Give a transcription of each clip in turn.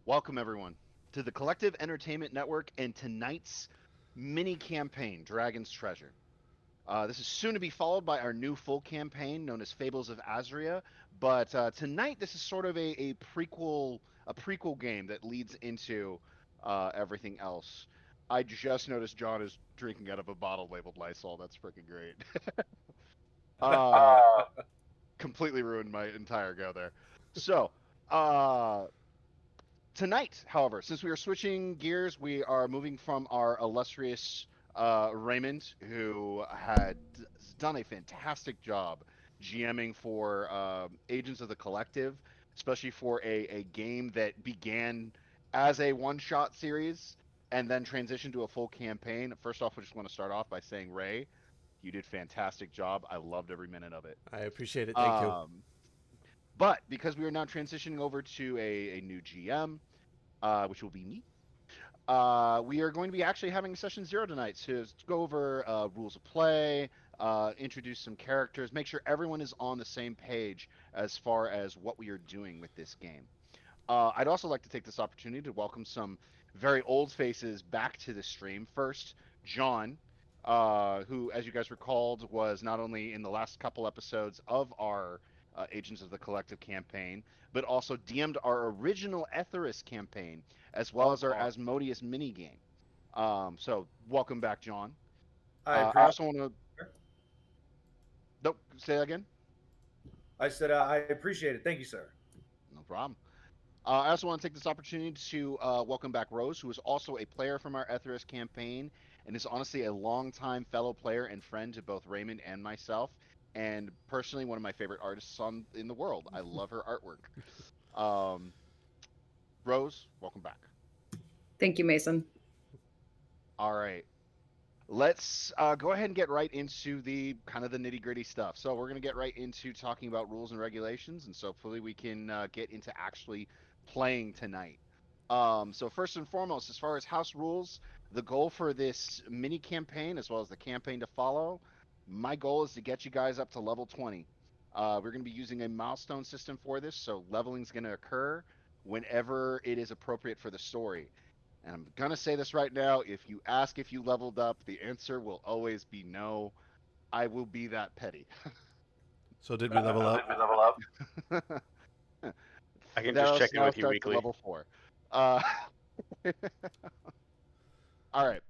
Welcome, everyone, to the Collective Entertainment Network and tonight's mini campaign, Dragon's Treasure. This is soon to be followed by our new full campaign known as Fables of Asraya. But tonight, this is sort of a prequel game that leads into everything else. I just noticed John is drinking out of a bottle labeled Lysol. That's freaking great. uh, Completely ruined my entire go there. So, uh, tonight, however, since we are switching gears, we are moving from our illustrious Raymond, who had done a fantastic job GMing for Agents of the Collective, especially for a game that began as a one-shot series and then transitioned to a full campaign. First off, we just want to start off by saying, Ray, you did fantastic job. I loved every minute of it. I appreciate it. Thank you. Um, but because we are now transitioning over to a new GM, which will be me. We are going to be actually having session zero tonight to go over rules of play, introduce some characters, make sure everyone is on the same page as far as what we are doing with this game. I'd also like to take this opportunity to welcome some very old faces back to the stream. First, John, who, as you guys recalled, was not only in the last couple episodes of our Agents of the Collective campaign, but also DM'd our original Etheris campaign, as well as our Oh, Asmodeus minigame. So, welcome back, John. I I appreciate. also want to. Nope, say that again. I said I appreciate it. Thank you, sir. No problem. I also want to take this opportunity to welcome back Rose, who is also a player from our Etheris campaign and is honestly a longtime fellow player and friend to both Raymond and myself, and personally one of my favorite artists in the world. I love her artwork. Um, Rose, welcome back. Thank you, Mason. All right, let's go ahead and get right into the kind of the nitty gritty stuff. So we're going to get right into talking about rules and regulations, and so hopefully we can get into actually playing tonight. So first and foremost, as far as house rules, the goal for this mini campaign, as well as the campaign to follow, my goal is to get you guys up to level 20. We're going to be using a milestone system for this, so leveling is going to occur whenever it is appropriate for the story. And I'm going to say this right now, if you ask if you leveled up, the answer will always be no. I will be that petty. So did we level up? I can just That check in now with you starts at weekly. level 4. Uh, all right.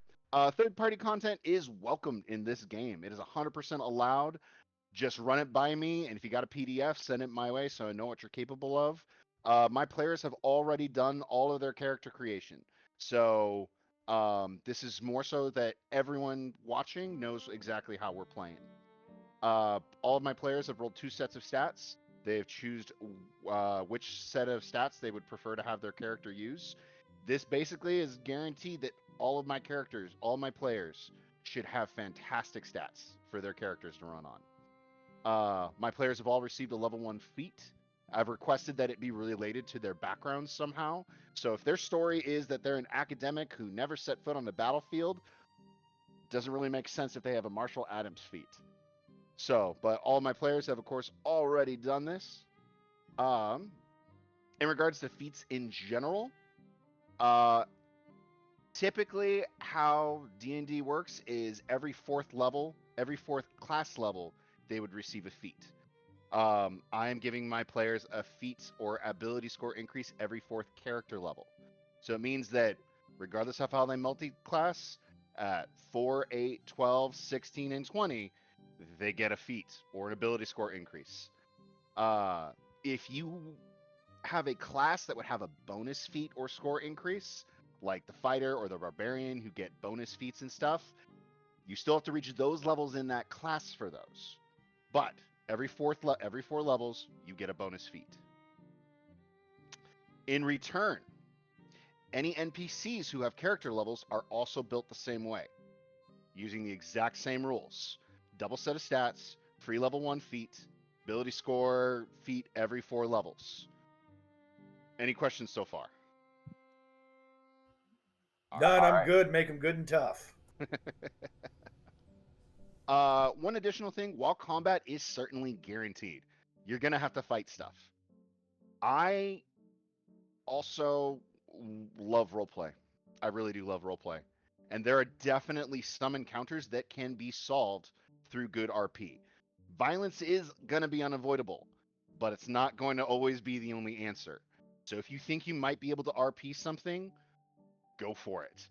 Third-party content is welcomed in this game. It is 100% allowed. Just run it by me, and if you got a PDF, send it my way so I know what you're capable of. My players have already done all of their character creation, so this is more so that everyone watching knows exactly how we're playing. All of my players have rolled 2 sets of stats. They have chosen which set of stats they would prefer to have their character use. This basically is guaranteed that all of my characters, all my players, should have fantastic stats for their characters to run on. My players have all received a level 1 feat. I've requested that it be related to their backgrounds somehow. So if their story is that they're an academic who never set foot on the battlefield, doesn't really make sense if they have a Marshall Adams feat. So, but all my players have, of course, already done this. Um, in regards to feats in general, uh, typically how D&D works is every fourth level, every fourth class level, they would receive a feat. I am giving my players a feat or ability score increase every fourth character level. So it means that regardless of how they multi-class, at 4, 8, 12, 16, and 20, they get a feat or an ability score increase. If you have a class that would have a bonus feat or score increase, like the fighter or the barbarian who get bonus feats and stuff, you still have to reach those levels in that class for those. But every every 4 levels, you get a bonus feat. In return, any NPCs who have character levels are also built the same way, using the exact same rules. Double set of stats, free level 1 feat, ability score feat every 4 levels. Any questions so far? None. I'm good. Make them good and tough. One additional thing, while combat is certainly guaranteed, you're gonna have to fight stuff. I also love roleplay. I really do love roleplay. And there are definitely some encounters that can be solved through good RP. Violence is going to be unavoidable, but it's not going to always be the only answer. So if you think you might be able to RP something, go for it.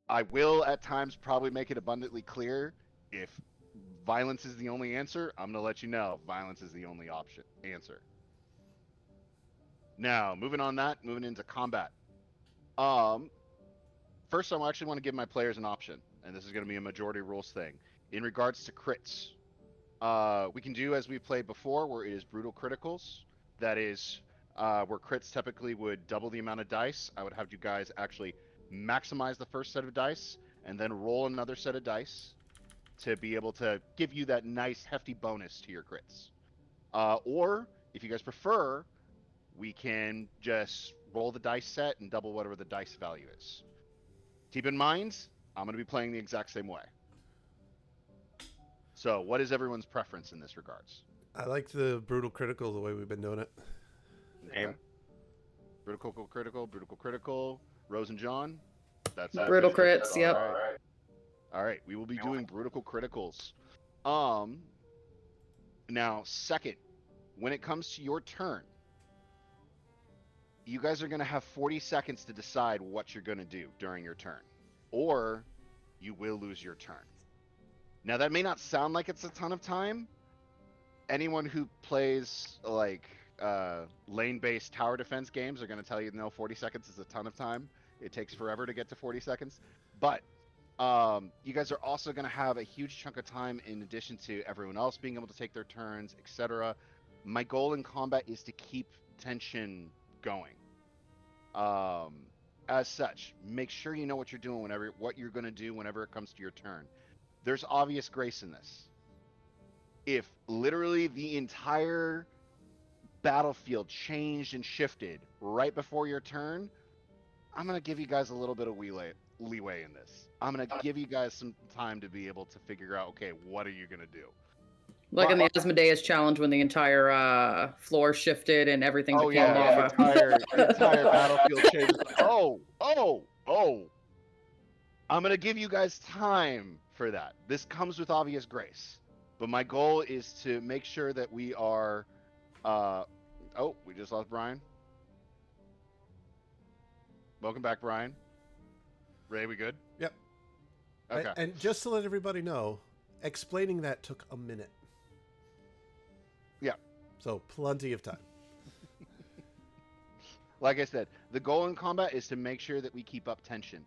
I will at times probably make it abundantly clear if violence is the only answer, I'm going to let you know violence is the only answer. Now, moving into combat. First, I actually want to give my players an option, and this is going to be a majority rules thing. In regards to crits, we can do as we played before, where it is brutal criticals. That is where crits typically would double the amount of dice. I would have you guys actually maximize the first set of dice, and then roll another set of dice to be able to give you that nice hefty bonus to your crits. Or, if you guys prefer, we can just roll the dice set and double whatever the dice value is. Keep in mind, I'm going to be playing the exact same way. So, what is everyone's preference in this regards? I like the brutal critical the way we've been doing it. Okay. Brutal critical. Rose and John. That's Brutal crits. Yep. All right. We will be doing brutal criticals. Now, second, when it comes to your turn, you guys are going to have 40 seconds to decide what you're going to do during your turn, or you will lose your turn. Now, that may not sound like it's a ton of time. Anyone who plays like lane-based tower defense games are going to tell you, no, 40 seconds is a ton of time. It takes forever to get to 40 seconds. But you guys are also going to have a huge chunk of time in addition to everyone else being able to take their turns, etc. My goal in combat is to keep tension going. As such, make sure you know what you're doing what you're going to do whenever it comes to your turn. There's obvious grace in this. If literally the entire battlefield changed and shifted right before your turn, I'm going to give you guys a little bit of leeway in this. I'm going to give you guys some time to be able to figure out, okay, what are you going to do? Like in the Asmodeus challenge when the entire floor shifted and everything became lava. The entire battlefield changed. Oh. I'm going to give you guys time for that. This comes with obvious grace. But my goal is to make sure that we are... we just lost Brian. Welcome back, Brian. Ray, we good? Yep. Okay. And just to let everybody know, explaining that took a minute. Yeah. So plenty of time. Like I said, the goal in combat is to make sure that we keep up tension.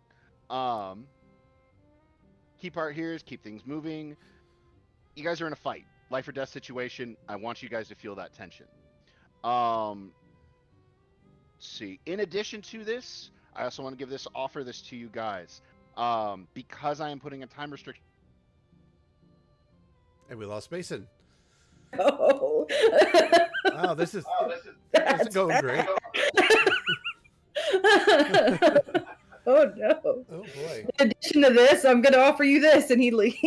Key part here is keep things moving. You guys are in a fight, life or death situation. I want you guys to feel that tension. See, in addition to this, I also want to offer this to you guys. Because I am putting a time restriction. And we lost Mason. Oh. Wow, this is going great. Oh no. Oh boy. In addition to this, I'm gonna offer you this, and he leaves.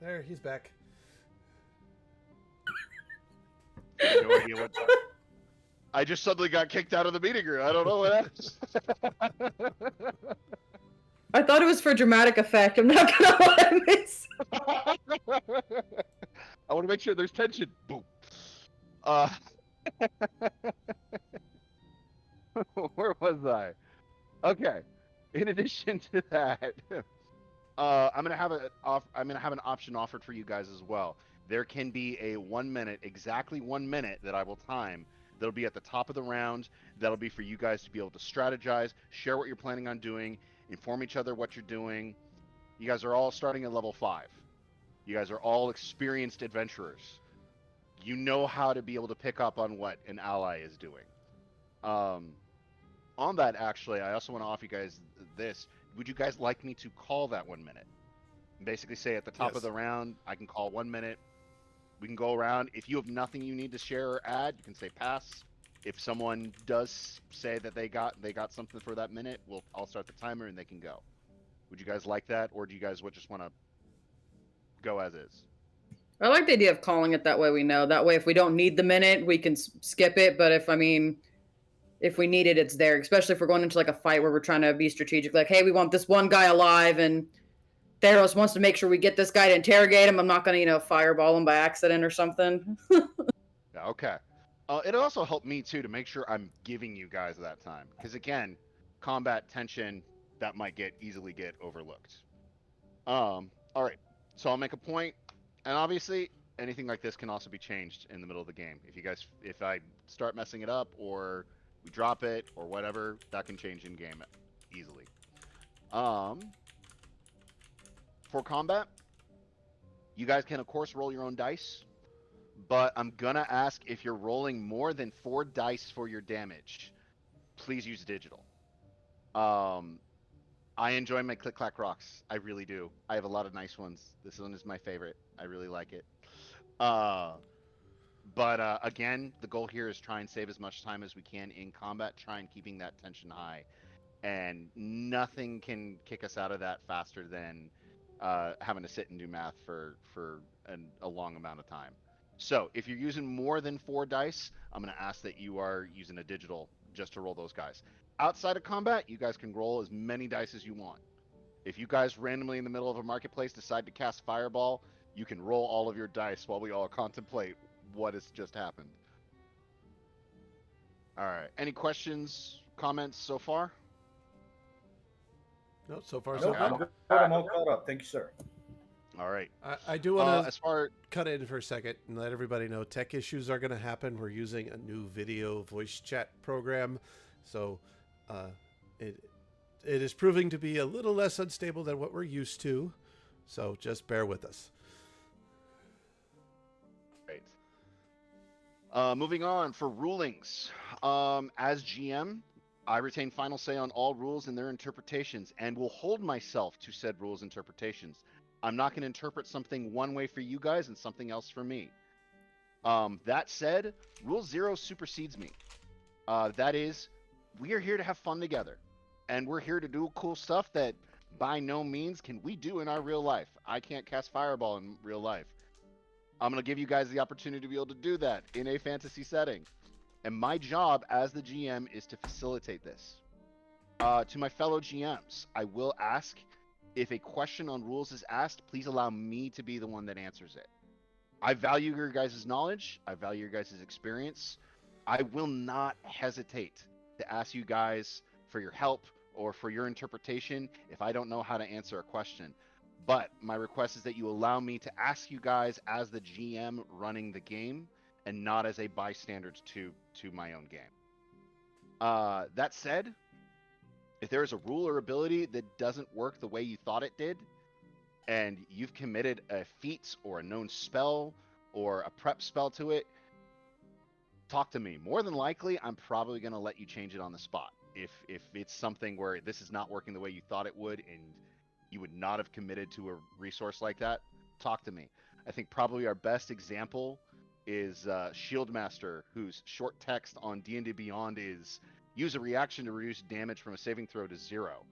There, he's back. No idea what. I just suddenly got kicked out of the meeting room. I don't know what happened. I thought it was for dramatic effect. I'm not gonna let him miss. I want to make sure there's tension. Boom. Where was I? Okay. In addition to that, I'm gonna have an option offered for you guys as well. There can be a 1 minute, exactly 1 minute that I will time. That'll be at the top of the round. That'll be for you guys to be able to strategize, share what you're planning on doing, inform each other what you're doing. You guys are all starting at level 5. You guys are all experienced adventurers. You know how to be able to pick up on what an ally is doing. On that, actually, I also want to offer you guys this. Would you guys like me to call that 1 minute? Basically say at the top of the round, I can call 1 minute. We can go around. If you have nothing you need to share or add, you can say pass. If someone does say that they got something for that minute, I'll start the timer and they can go. Would you guys like that, or do you guys just want to go as is? I like the idea of calling it that way. We know that way. If we don't need the minute, we can skip it. But if if we need it, it's there. Especially if we're going into like a fight where we're trying to be strategic. Like, hey, we want this one guy alive, and Theros wants to make sure we get this guy to interrogate him. I'm not going to, fireball him by accident or something. Yeah, okay. It'll also help me too to make sure I'm giving you guys that time, because again, combat tension that might easily get overlooked. All right. So I'll make a point, and obviously anything like this can also be changed in the middle of the game. If I start messing it up or we drop it or whatever, that can change in game easily. Um, for combat, you guys can of course roll your own dice, but I'm gonna ask if you're rolling more than 4 dice for your damage, please use digital. Um, I enjoy my click clack rocks. I really do. I have a lot of nice ones. This one is my favorite. I really like it. Uh, but again, the goal here is try and save as much time as we can in combat, try and keeping that tension high, and nothing can kick us out of that faster than having to sit and do math for a long amount of time. So if you're using more than 4 dice, I'm going to ask that you are using a digital just to roll those guys. Outside of combat, you guys can roll as many dice as you want. If you guys randomly in the middle of a marketplace decide to cast Fireball, you can roll all of your dice while we all contemplate what has just happened. All right. Any questions, comments so far? No, so far Nope, so I'm good. good. I'm all caught up. Thank you, sir. All right. I do want to As far cut in for a second and let everybody know tech issues are going to happen. We're using a new video voice chat program, so it is proving to be a little less unstable than what we're used to. So just bear with us. right. Moving on for rulings. As GM, I retain final say on all rules and their interpretations, and will hold myself to said rules interpretations. I'm not going to interpret something one way for you guys and something else for me. That said, Rule 0 supersedes me. That is, we are here to have fun together, and we're here to do cool stuff that by no means can we do in our real life. I can't cast Fireball in real life. I'm going to give you guys the opportunity to be able to do that in a fantasy setting. And my job as the GM is to facilitate this. To my fellow GMs, I will ask if a question on rules is asked, please allow me to be the one that answers it. I value your guys' knowledge. I value your guys' experience. I will not hesitate to ask you guys for your help or for your interpretation if I don't know how to answer a question. But my request is that you allow me to ask you guys as the GM running the game and not as a bystander to my own game. That said, if there is a rule or ability that doesn't work the way you thought it did, and you've committed a feat or a known spell or a prep spell to it, talk to me. More than likely, I'm probably going to let you change it on the spot. If it's something where this is not working the way you thought it would and you would not have committed to a resource like that, talk to me. I think probably our best example is Shieldmaster, whose short text on D&D Beyond is use a reaction to reduce damage from a saving throw to 0.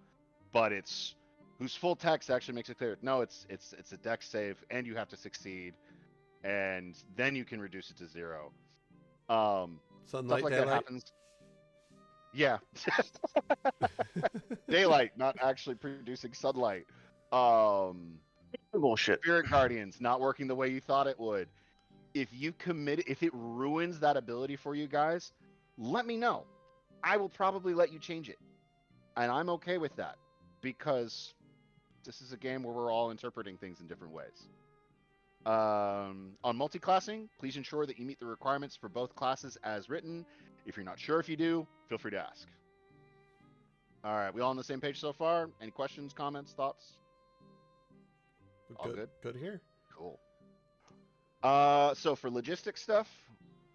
But it's whose full text actually makes it clear. No, it's a dex save, and you have to succeed, and then you can reduce it to 0. Sunlight, Stuff like daylight. that happens. Yeah, daylight, not actually producing sunlight. Bullshit. Spirit Guardians not working the way you thought it would. If it ruins that ability for you guys, let me know. I will probably let you change it, and I'm okay with that because this is a game where we're all interpreting things in different ways. On multi-classing, please ensure that you meet the requirements for both classes as written. If you're not sure if you do, feel free to ask. All right, we all on the same page so far? Any questions, comments, thoughts? All good? Good here. Cool. So for logistics stuff,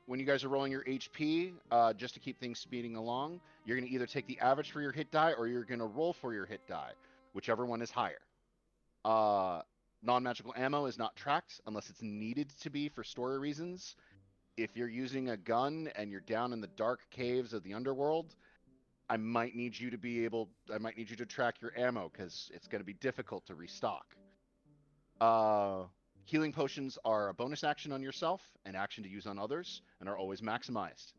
when you guys are rolling your HP, just to keep things speeding along, you're going to either take the average for your hit die or you're going to roll for your hit die, whichever one is higher. Non-magical ammo is not tracked unless it's needed to be for story reasons. If you're using a gun and you're down in the dark caves of the underworld, I might need you to track your ammo because it's going to be difficult to restock. Healing potions are a bonus action on yourself, an action to use on others, and are always maximized.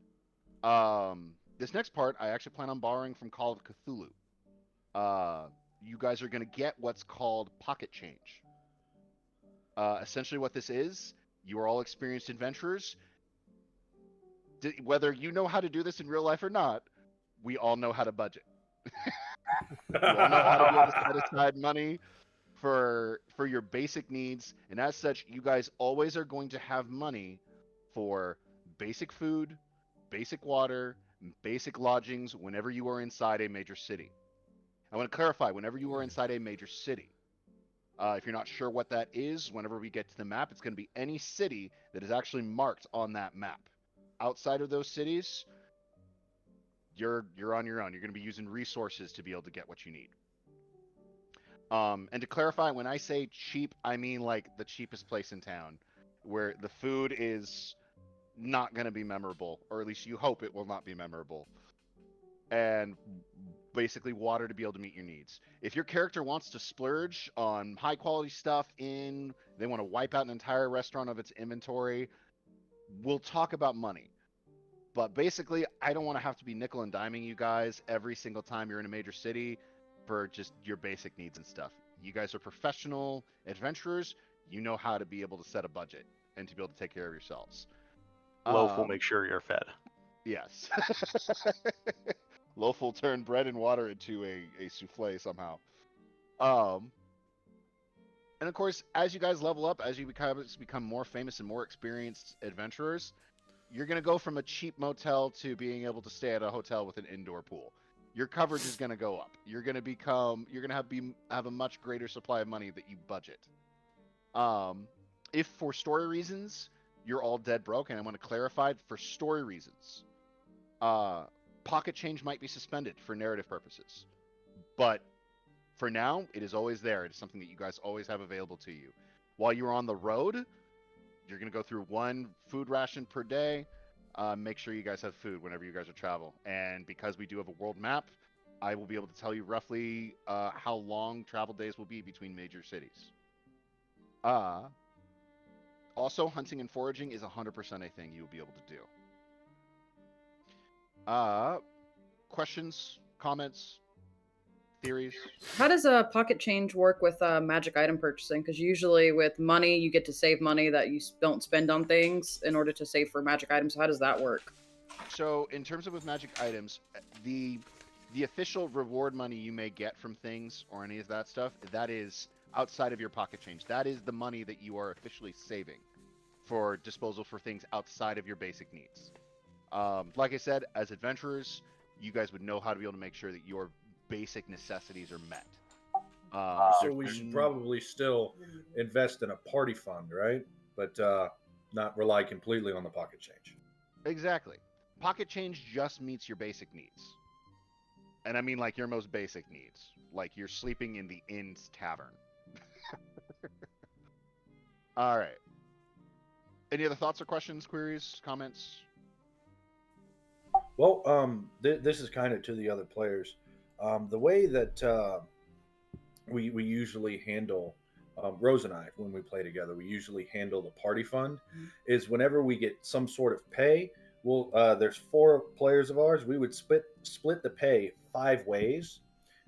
This next part, I actually plan on borrowing from Call of Cthulhu. You guys are going to get what's called pocket change. Essentially, what this is, you are all experienced adventurers. Whether you know how to do this in real life or not, we all know how to budget. You all know how to be able to set aside money for your basic needs, and as such, you guys always are going to have money for basic food, basic water, basic lodgings whenever you are inside a major city. I want to clarify, whenever you are inside a major city. If you're not sure what that is, whenever we get to the map, it's going to be any city that is actually marked on that map. Outside of those cities, you're on your own. You're going to be using resources to be able to get what you need. And to clarify, when I say cheap, I mean like the cheapest place in town, where the food is not going to be memorable, or at least you hope it will not be memorable. And basically water to be able to meet your needs. If your character wants to splurge on high quality stuff they want to wipe out an entire restaurant of its inventory, we'll talk about money. But basically, I don't want to have to be nickel and diming you guys every single time you're in a major city for just your basic needs and stuff. You guys are professional adventurers. You know how to be able to set a budget and to be able to take care of yourselves. Loaf will make sure you're fed. Yes. Loaf will turn bread and water into a souffle somehow. And of course, as you guys level up, as you become more famous and more experienced adventurers, you're going to go from a cheap motel to being able to stay at a hotel with an indoor pool. Your coverage is going to go up. You're going to have a much greater supply of money that you budget. If for story reasons you're all dead broke, and I want to clarify, for story reasons, pocket change might be suspended for narrative purposes. But for now, it is always there. It is something that you guys always have available to you. While you're on the road, you're going to go through one food ration per day. Make sure you guys have food whenever you guys are travel. And because we do have a world map, I will be able to tell you roughly how long travel days will be between major cities. Also, hunting and foraging is 100% a thing you'll be able to do. Questions, comments, theories? How does a pocket change work with magic item purchasing? Because usually with money, you get to save money that you don't spend on things in order to save for magic items. How does that work? So in terms of with magic items, the official reward money you may get from things or any of that stuff, that is outside of your pocket change. That is the money that you are officially saving for disposal for things outside of your basic needs. Like I said, as adventurers, you guys would know how to be able to make sure that your basic necessities are met. So we should probably still invest in a party fund, right? But not rely completely on the pocket change. Exactly. Pocket change just meets your basic needs. And I mean like your most basic needs. Like you're sleeping in the inn's tavern. All right. Any other thoughts or questions, queries, comments? Well, this is kind of to the other players. The way that we usually handle Rose and I, when we play together, we usually handle the party fund. Is whenever we get some sort of pay, there's 4 players of ours. We would split the pay 5 ways,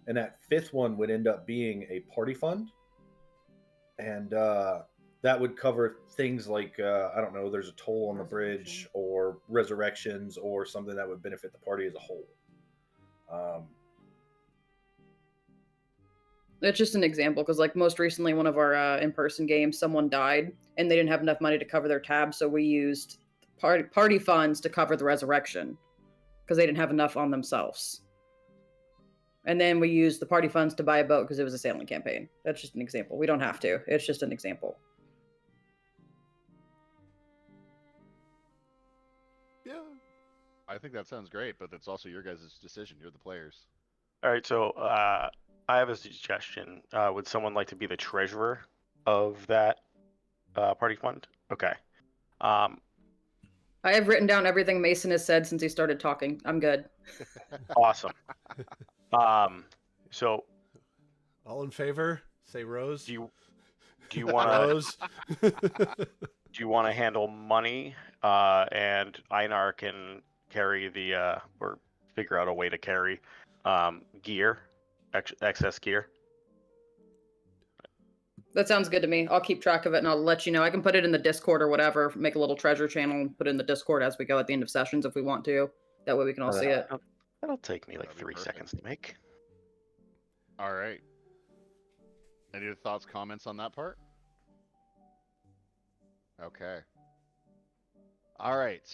and that 5th one would end up being a party fund, and that would cover things like I don't know, there's a toll on the bridge or resurrections or something that would benefit the party as a whole. It's just an example because, like, most recently, one of our in-person games, someone died and they didn't have enough money to cover their tab, so we used party funds to cover the resurrection because they didn't have enough on themselves. And then we used the party funds to buy a boat because it was a sailing campaign. That's just an example. We don't have to. It's just an example. Yeah. I think that sounds great, but that's also your guys' decision. You're the players. All right, so I have a suggestion. Would someone like to be the treasurer of that party fund? Okay. I have written down everything Mason has said since he started talking. I'm good. Awesome. So All in favor? Say Rose. do you want to Rose. do you want to handle money, and Einar can carry the or figure out a way to carry gear, excess gear. That sounds good to me. I'll keep track of it and I'll let you know. I can put it in the Discord or whatever, make a little treasure channel and put it in the Discord as we go at the end of sessions if we want to. That way we can all see it. That'll take me like That'd be 3 perfect. seconds to make. All right. Any other thoughts, comments on that part? Okay. All right.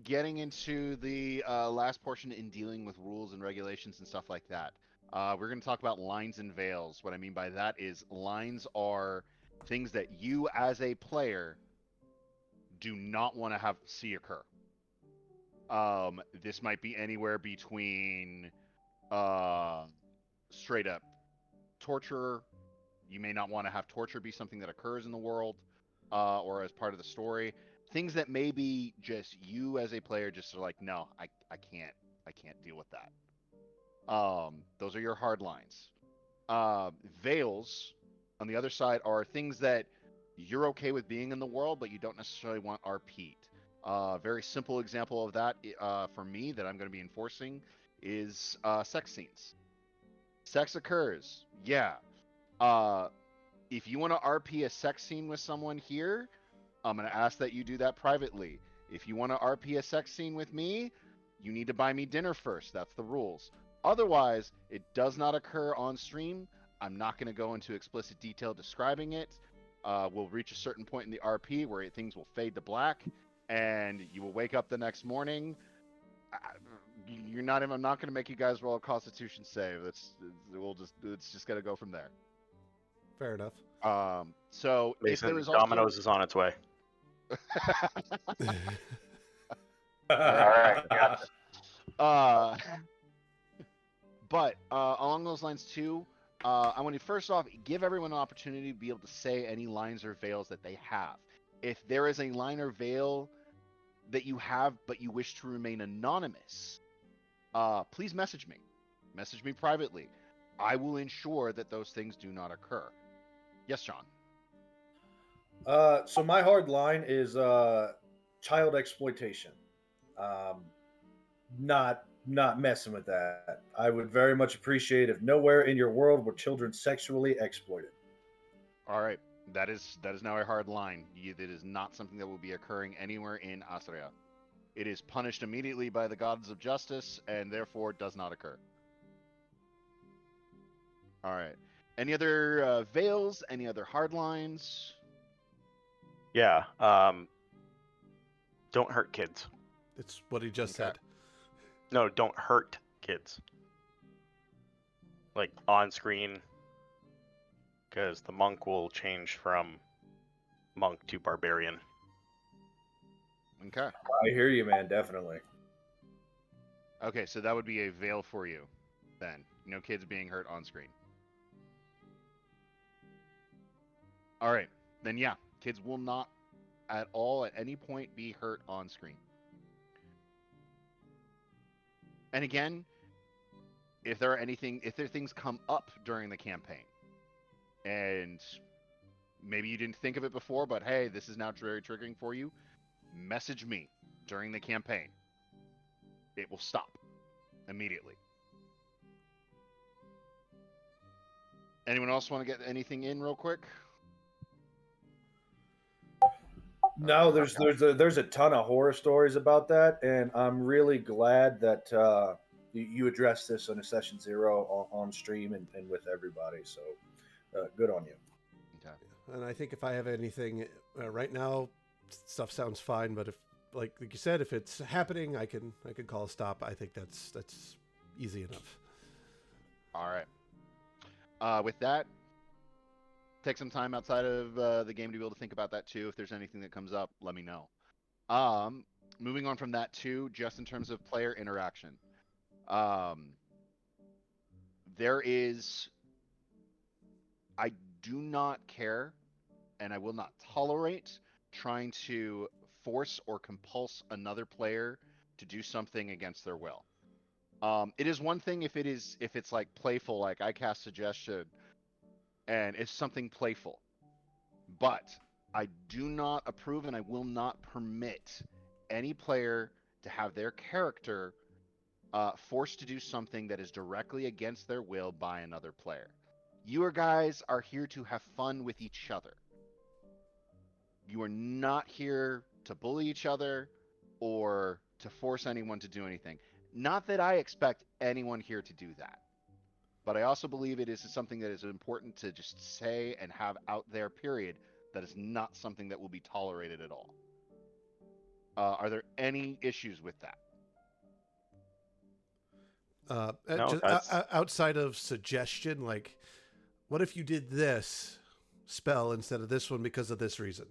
Getting into the last portion in dealing with rules and regulations and stuff like that. We're going to talk about lines and veils. What I mean by that is lines are things that you as a player do not want to have see occur. This might be anywhere between straight up torture. You may not want to have torture be something that occurs in the world or as part of the story. Things that maybe just you as a player just are like, no, I can't deal with that. Those are your hard lines. Veils on the other side are things that you're okay with being in the world, but you don't necessarily want RP'd. Very simple example of that for me that I'm going to be enforcing is sex scenes. Sex occurs, yeah. If you want to RP a sex scene with someone here, I'm going to ask that you do that privately. If you want to RP a sex scene with me, you need to buy me dinner first. That's the rules. Otherwise, it does not occur on stream. I'm not going to go into explicit detail describing it. We'll reach a certain point in the RP where things will fade to black, and you will wake up the next morning. I'm not going to make you guys roll a Constitution save. It's just going to go from there. Fair enough. So if Mason, there is also Domino's is on its way. All right, yeah. But along those lines too, I want to first off give everyone an opportunity to be able to say any lines or veils that they have. If there is a line or veil that you have but you wish to remain anonymous, please message me. Message me privately. I will ensure that those things do not occur. Yes, John. So my hard line is child exploitation. Not messing with that. I would very much appreciate if nowhere in your world were children sexually exploited. All right. That is now a hard line. It is not something that will be occurring anywhere in Asraya. It is punished immediately by the gods of justice and therefore does not occur. All right. Any other veils? Any other hard lines? Yeah. Don't hurt kids. It's what he just Okay. said. No, don't hurt kids. Like on screen, because the monk will change from monk to barbarian. Okay. I hear you, man. Definitely. Okay, so that would be a veil for you then. No kids being hurt on screen. All right. Then yeah, kids will not at all at any point be hurt on screen. And again, if there things come up during the campaign and maybe you didn't think of it before, but hey, this is now very triggering for you, message me during the campaign. It will stop immediately. Anyone else want to get anything in real quick? No, there's a ton of horror stories about that, and I'm really glad that you addressed this on a session 0 on stream and with everybody. So good on you. Okay. And I think if I have anything right now, stuff sounds fine. But if, like you said, if it's happening, I can call a stop. I think that's easy enough. All right. With that, take some time outside of the game to be able to think about that too. If there's anything that comes up, let me know. Moving on from that too, just in terms of player interaction, there is. I do not care, and I will not tolerate trying to force or compulse another player to do something against their will. It is one thing if it's like playful, like I cast suggestion, and it's something playful. But I do not approve and I will not permit any player to have their character forced to do something that is directly against their will by another player. You guys are here to have fun with each other. You are not here to bully each other or to force anyone to do anything. Not that I expect anyone here to do that, but I also believe it is something that is important to just say and have out there, period. That is not something that will be tolerated at all. Are there any issues with that? No, Just that's outside of suggestion, like, what if you did this spell instead of this one because of this reason?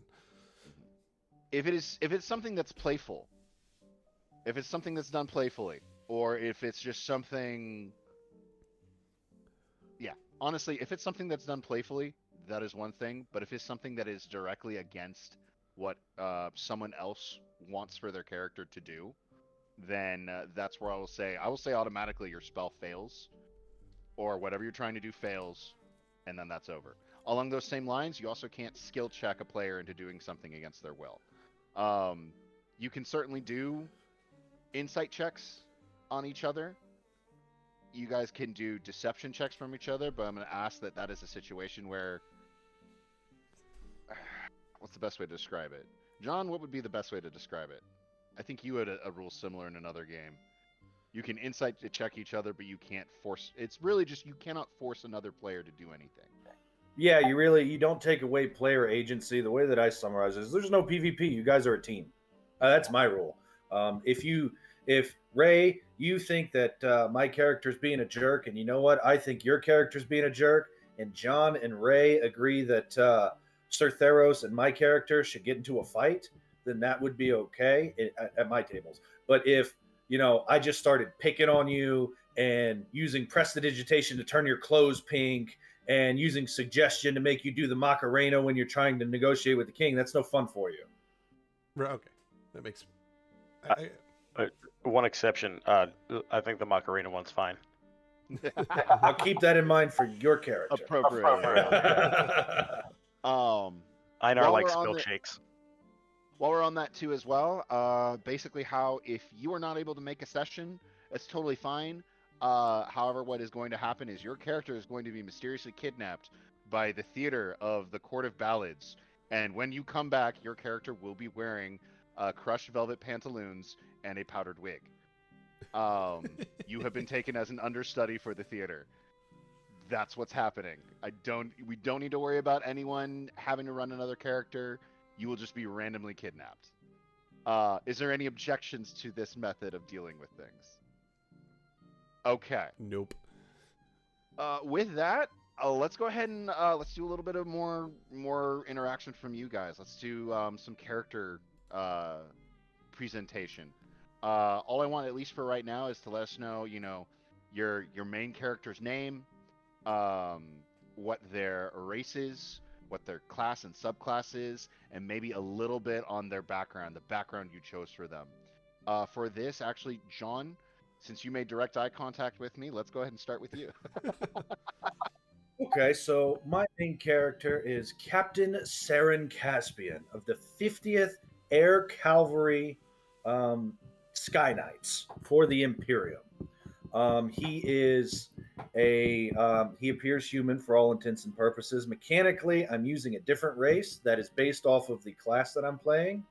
If it's something that's playful, if it's something that's done playfully, or if it's just something, yeah, honestly, if it's something that's done playfully, that is one thing. But if it's something that is directly against what someone else wants for their character to do, then that's where I will say automatically your spell fails, or whatever you're trying to do fails, and then that's over. Along those same lines, you also can't skill check a player into doing something against their will. Um, you can certainly do insight checks on each other. You guys can do deception checks from each other, but I'm going to ask that that is a situation where. What's the best way to describe it? John, what would be the best way to describe it? I think you had a rule similar in another game. You can insight to check each other, but you can't force. It's really just you cannot force another player to do anything. Yeah, you don't take away player agency. The way that I summarize it is there's no PvP. You guys are a team. That's my rule. If Ray, you think that my character's being a jerk, and you know what, I think your character's being a jerk, and John and Ray agree that Sir Theros and my character should get into a fight, then that would be okay at my tables. But if I just started picking on you and using prestidigitation to turn your clothes pink and using suggestion to make you do the Macarena when you're trying to negotiate with the king, that's no fun for you. Right, okay, that makes. one exception. I think the Macarena one's fine. I'll keep that in mind for your character. Appropriately. Einar while likes we're on milkshakes. While we're on that too as well, basically how if you are not able to make a session, it's totally fine. However, what is going to happen is your character is going to be mysteriously kidnapped by the theater of the Court of Ballads, and when you come back, your character will be wearing crushed velvet pantaloons and a powdered wig. You have been taken as an understudy for the theater. That's what's happening. We don't need to worry about anyone having to run another character. You will just be randomly kidnapped. Is there any objections to this method of dealing with things? Okay. Nope. With that, let's go ahead and let's do a little bit of more interaction from you guys. Let's do some character presentation. All I want, at least for right now, is to let us know, your main character's name, what their race is, what their class and subclass is, and maybe a little bit on their background, the background you chose for them. For this, actually, John, since you made direct eye contact with me, let's go ahead and start with you. Okay, so my main character is Captain Saren Caspian of the 50th Air Cavalry Sky Knights for the Imperium. He is he appears human for all intents and purposes. Mechanically, I'm using a different race that is based off of the class that I'm playing.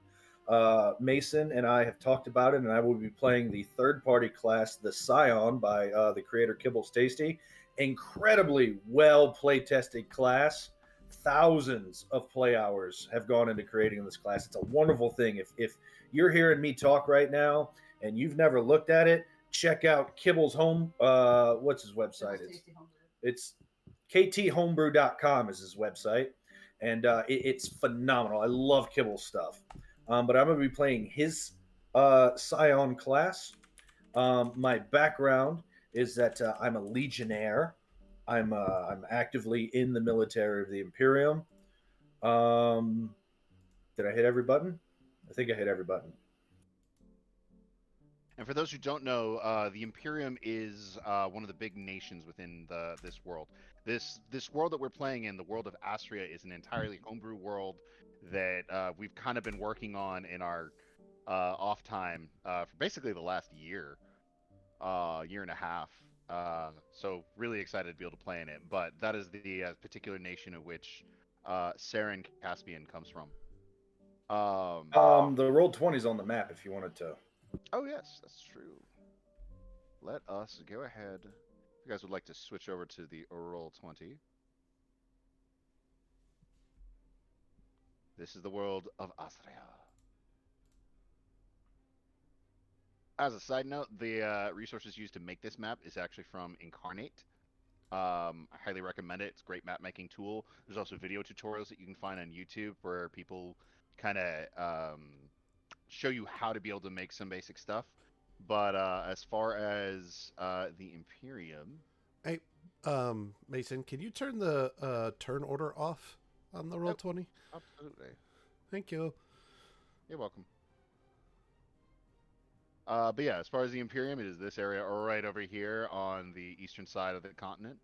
Mason and I have talked about it, and I will be playing the third-party class, the Scion, by the creator Kibbles Tasty. Incredibly well play-tested class. Thousands of play hours have gone into creating this class. It's a wonderful thing. If you're hearing me talk right now and you've never looked at it, check out Kibble's home. What's his website? It's kthomebrew.com is his website, and it's phenomenal. I love Kibble's stuff. But I'm going to be playing his Scion class. My background is that I'm a legionnaire. I'm actively in the military of the Imperium. Did I hit every button? I think I hit every button. And for those who don't know, the Imperium is one of the big nations within this world. This world that we're playing in, the world of Asraya, is an entirely homebrew world that we've kind of been working on in our off time for basically the last year. year and a half. So really excited to be able to play in it. But that is the particular nation of which Saren Caspian comes from. The Roll20's on the map if you wanted to. Oh yes, that's true. Let us go ahead. If you guys would like to switch over to the Roll20. This is the world of Asraya. As a side note, the resources used to make this map is actually from Incarnate. I highly recommend it. It's a great map making tool. There's also video tutorials that you can find on YouTube where people kind of show you how to be able to make some basic stuff. But as far as the Imperium, Hey, Mason, can you turn the turn order off on the Roll20? absolutely, Thank you. you're welcome. But yeah, as far as the Imperium, it is this area right over here on the eastern side of the continent.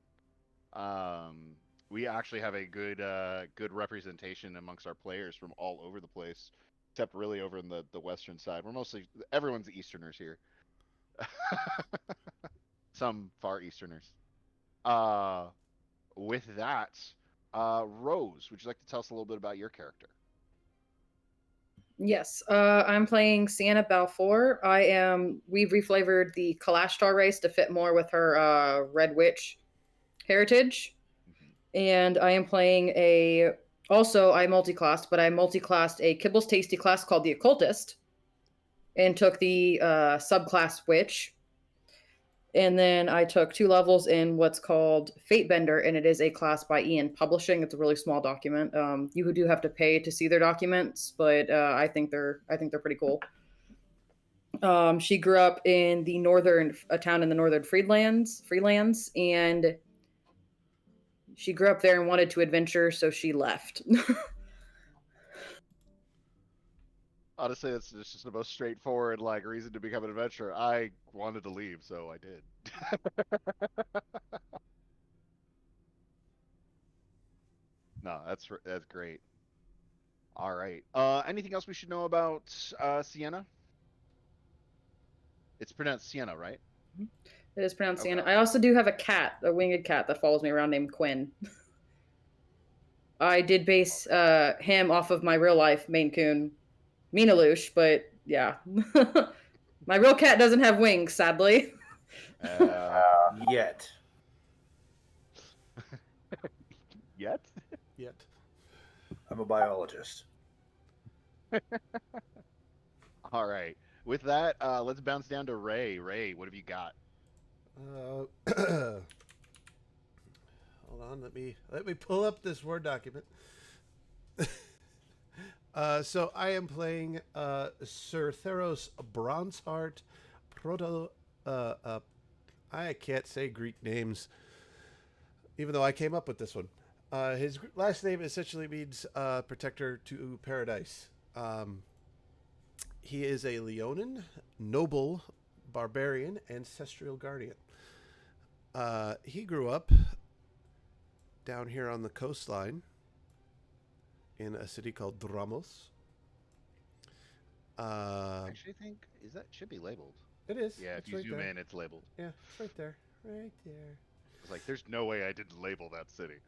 We actually have a good representation amongst our players from all over the place, except really over in the western side. We're mostly everyone's Easterners here. Some far Easterners. Uh, with that, Rose, would you like to tell us a little bit about your character? Yes, I'm playing Sienna Balfour. We've reflavored the Kalashtar race to fit more with her Red Witch heritage. And I am playing I multiclassed, but I multiclassed a Kibbles Tasty class called the Occultist and took the subclass Witch. And then I took 2 levels in what's called Fatebender, and it is a class by Ian Publishing. It's a really small document. You do have to pay to see their documents, but I think they're pretty cool. She grew up in a town in the northern Freelands, and she grew up there and wanted to adventure, so she left. Honestly, it's just the most straightforward like reason to become an adventurer. I wanted to leave, so I did. No, that's great. All right. Anything else we should know about Sienna? It's pronounced Sienna, right? It is pronounced Okay. Sienna. I also do have a cat, a winged cat that follows me around named Quinn. I did base him off of my real life Maine Coon, Minalush, but yeah. My real cat doesn't have wings, sadly. Yet. Yet? Yet. I'm a biologist. All right. With that, let's bounce down to Ray. Ray, what have you got? Hold on, let me pull up this Word document. So I am playing Sir Theros Bronzeheart Proto. I can't say Greek names, even though I came up with this one. His last name essentially means protector to paradise. He is a Leonin, noble, barbarian, ancestral guardian. He grew up down here on the coastline in a city called Dramos. I actually think should be labeled. It is. Yeah, it's if you right zoom there. in, it's labeled. Yeah, it's right there. Right there. It's like there's no way I didn't label that city.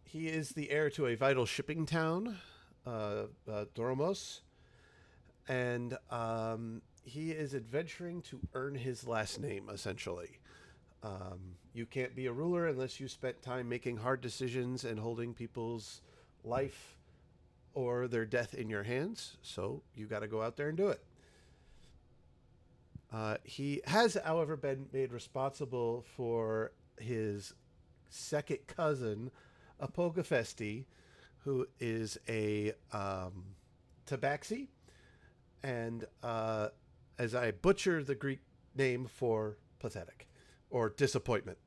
He is the heir to a vital shipping town, Dromos, and he is adventuring to earn his last name, essentially. You can't be a ruler unless you spent time making hard decisions and holding people's life or their death in your hands. So you got to go out there and do it. He has, however, been made responsible for his second cousin, Apogafesti, who is a tabaxi. And as I butcher the Greek name for pathetic or disappointment.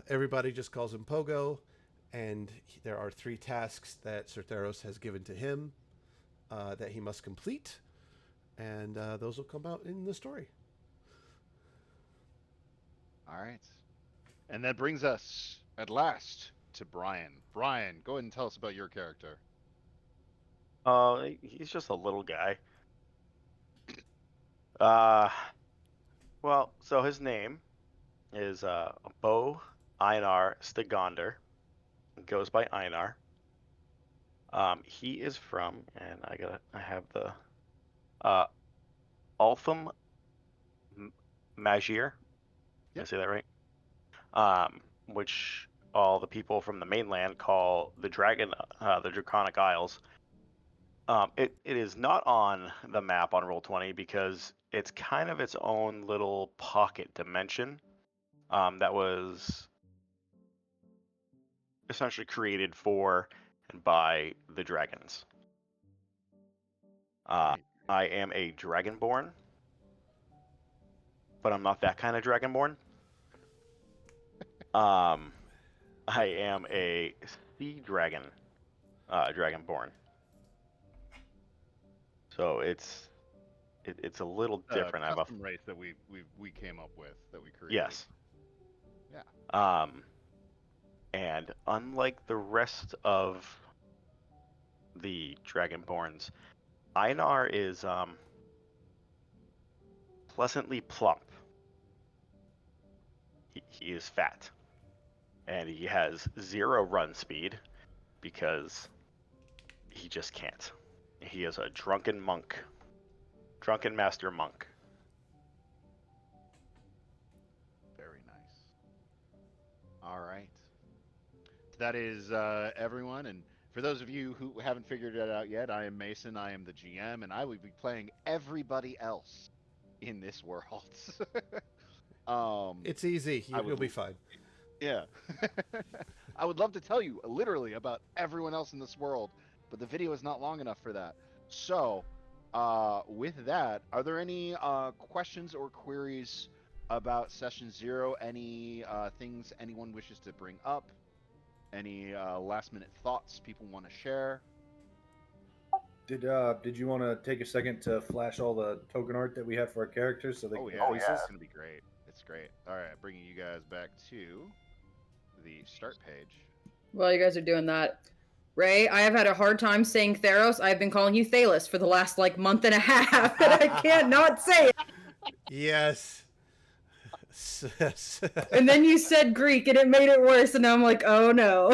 Everybody just calls him Pogo, and there are 3 tasks that Sir Theros has given to him that he must complete, and those will come out in the story. All right. And that brings us, at last, to Brian. Brian, go ahead and tell us about your character. He's just a little guy. Uh, Well, so his name is Bo Einar Stigonder. He goes by Einar. He is from, and I have the uh, Altham Magir. Did I Yep. say that right? Which all the people from the mainland call the the Draconic Isles. It is not on the map on Roll20 because it's kind of its own little pocket dimension that was essentially created for and by the dragons. Right. I am a dragonborn, but I'm not that kind of dragonborn. I am a sea dragon, dragonborn. So it's a little different. I'm a Custom race that we came up with, that we created. yes. Yeah. And unlike the rest of the dragonborns, Einar is pleasantly plump. He is fat, and he has 0 run speed because he just can't. He is a drunken master monk. Very nice. All right. That is everyone. And for those of you who haven't figured it out yet, I am Mason. I am the GM, and I will be playing everybody else in this world. It's easy. I You'll would, be fine. yeah. I would love to tell you literally about everyone else in this world, but the video is not long enough for that. So, with that, are there any questions or queries about session 0? Any things anyone wishes to bring up? Any last minute thoughts people want to share? Did you want to take a second to flash all the token art that we have for our characters so they Oh can yeah, get pieces? it's gonna be great. It's great. All right, bringing you guys back to the start page. While you guys are doing that, Ray, I have had a hard time saying Theros. I've been calling you Thalos for the last month and a half, and I can't not say it. Yes. And then you said Greek, and it made it worse. And now I'm like, oh no.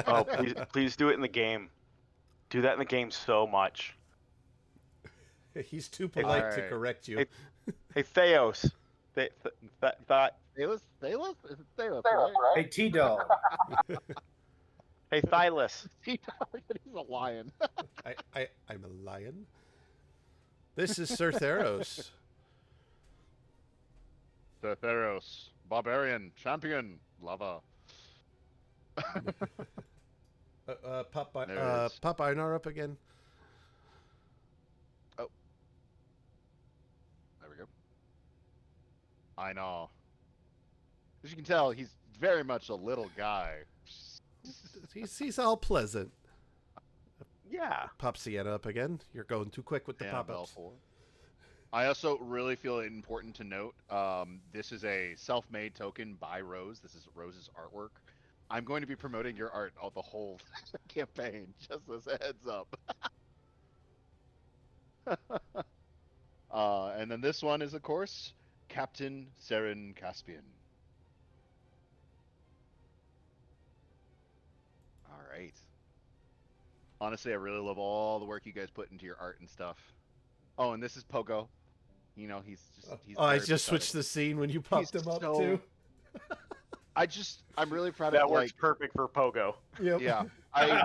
Oh, please do it in the game. Do that in the game so much. He's too polite to Alright. correct you. Hey Theos. Thalos? Thalos? Is it Thalos, right? Hey, T-Dog. Hey Thylus. He's a lion. I'm a lion. This is Sir Theros. The Theros, barbarian, champion, lover. Pop Einar up again. Oh. There we go. I know. As you can tell, he's very much a little guy. He's all pleasant. Yeah. Pop Sienna up again. You're going too quick with the pop-ups. I also really feel it important to note, this is a self-made token by Rose. This is Rose's artwork. I'm going to be promoting your art all the whole campaign, just as a heads up. And then this one is, of course, Captain Seren Caspian. All right. Honestly, I really love all the work you guys put into your art and stuff. Oh, and this is Pogo. You know, he's I very just pathetic. switched the scene when you popped He's him up so- too. I'm really proud That of works perfect for Pogo. Yep. Yeah. I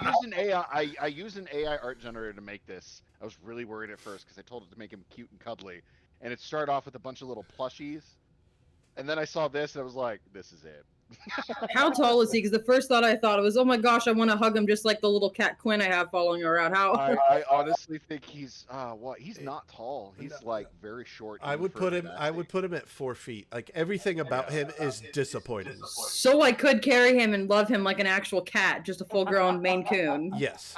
used an AI. I used an AI art generator to make this. I was really worried at first because I told it to make him cute and cuddly, and it started off with a bunch of little plushies, and then I saw this and I was like, "This is it." How tall is he? Because the first thought I thought was, oh my gosh, I want to hug him just like the little cat Quinn I have following around. How? I honestly think he's what? He's not tall. He's like very short. I would put him at 4 feet. Like everything about him is disappointing. So I could carry him and love him like an actual cat, just a full-grown Maine Coon. Yes.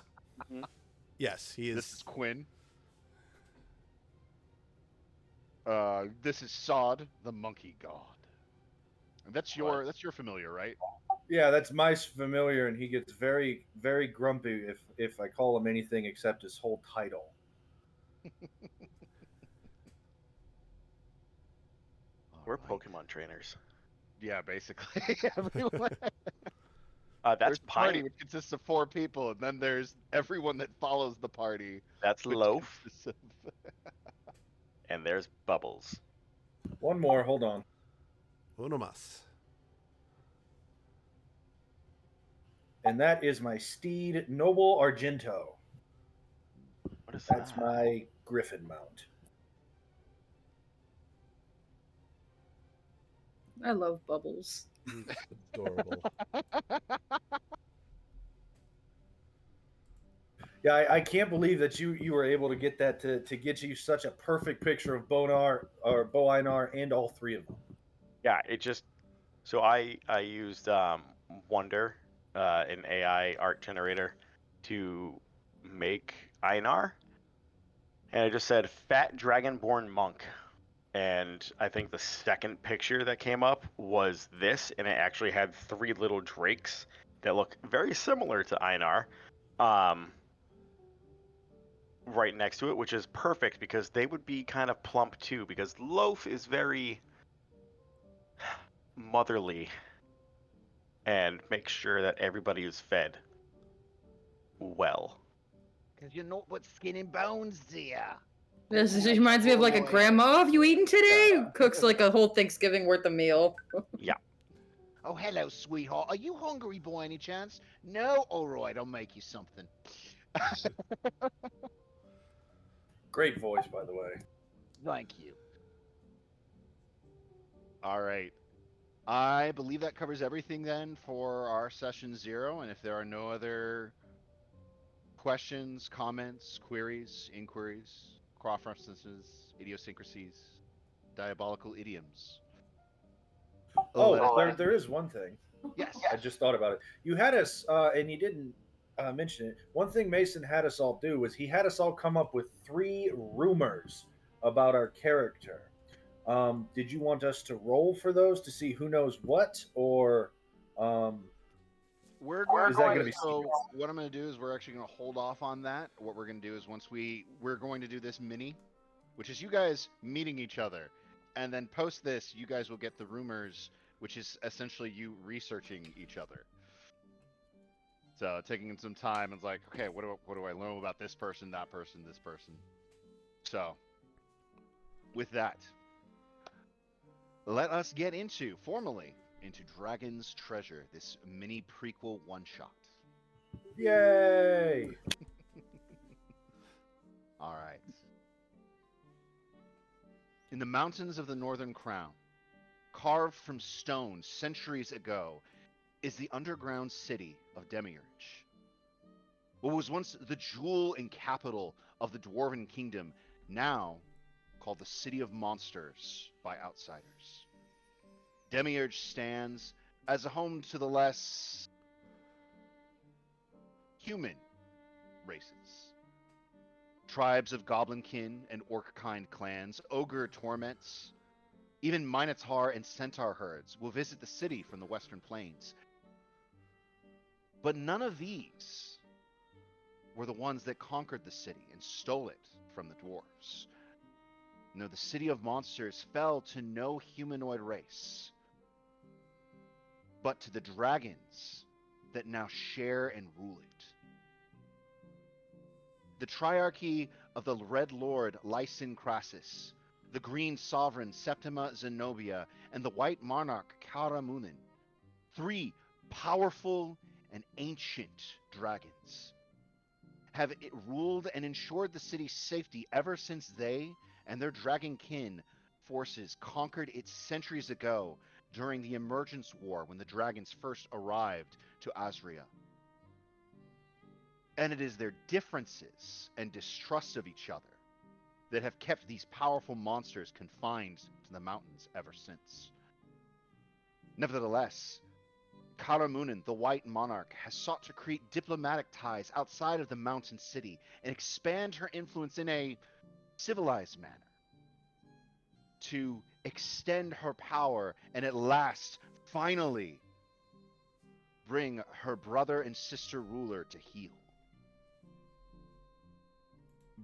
Yes, he is. This is Quinn. This is Sod, the monkey god. And that's your familiar, right? Yeah, that's my familiar, and he gets very, very grumpy if I call him anything except his whole title. We're Right. Pokemon trainers. Yeah, basically. Everyone. That's There's a party Pine. which consists of 4 people, and then there's everyone that follows the party, That's which Loaf, consists of. and there's Bubbles. One more. Hold on. Uno mas. And that is my steed, Noble Argento. What is That's that? my Griffin mount. I love Bubbles. He's adorable. Yeah, I can't believe that you were able to get that to get you such a perfect picture of Bonar or Bo-Einar and all 3 of them. Yeah, it just so I used Wonder, an AI art generator, to make Einar, and I just said fat dragonborn monk, and I think the second picture that came up was this, and it actually had 3 little drakes that look very similar to Einar, right next to it, which is perfect because they would be kind of plump too, because Loaf is very motherly and makes sure that everybody is fed well. Because you're not but skin and bones, dear. This reminds me of like a grandma. Oh, have you eaten today? Yeah. Cooks like a whole Thanksgiving worth of meal. Yeah. Oh, hello, sweetheart. Are you hungry by any chance? No? All right, I'll make you something. Great voice, by the way. Thank you. All right. I believe that covers everything then for our session 0. And if there are no other questions, comments, queries, inquiries, cross references, idiosyncrasies, diabolical idioms. Oh, there is one thing. Yes. I just thought about it. You had us, and you didn't mention it. One thing Mason had us all do was he had us all come up with 3 rumors about our character. Did you want us to roll for those to see who knows what, or We're going is that going to be so secret? what I'm going to do is we're actually going to hold off on that. What we're going to do is once we're going to do this mini, which is you guys meeting each other, and then post this, you guys will get the rumors, which is essentially you researching each other. So taking some time, it's like, okay, what do I learn about this person, that person, this person? So with that, let us get formally into Dragon's Treasure, this mini prequel one-shot. Yay! All right. In the mountains of the Northern Crown, carved from stone centuries ago, is the underground city of Demiurge. What was once the jewel and capital of the Dwarven Kingdom, now called the City of Monsters by outsiders. Demiurge stands as a home to the less human races. Tribes of goblinkin and orc-kind clans, ogre torments, even minotaur and centaur herds will visit the city from the western plains. But none of these were the ones that conquered the city and stole it from the dwarves. No, the City of Monsters fell to no humanoid race, but to the dragons that now share and rule it. The triarchy of the Red Lord Lysin Crassus, the Green Sovereign Septima Zenobia, and the White Monarch Karamunin, 3 powerful and ancient dragons, have ruled and ensured the city's safety ever since they and their dragon kin forces conquered it centuries ago during the Emergence War when the dragons first arrived to Asraya. And it is their differences and distrust of each other that have kept these powerful monsters confined to the mountains ever since. Nevertheless, Karamunin, the White Monarch, has sought to create diplomatic ties outside of the mountain city and expand her influence in a civilized manner to extend her power and at last, finally, bring her brother and sister ruler to heel.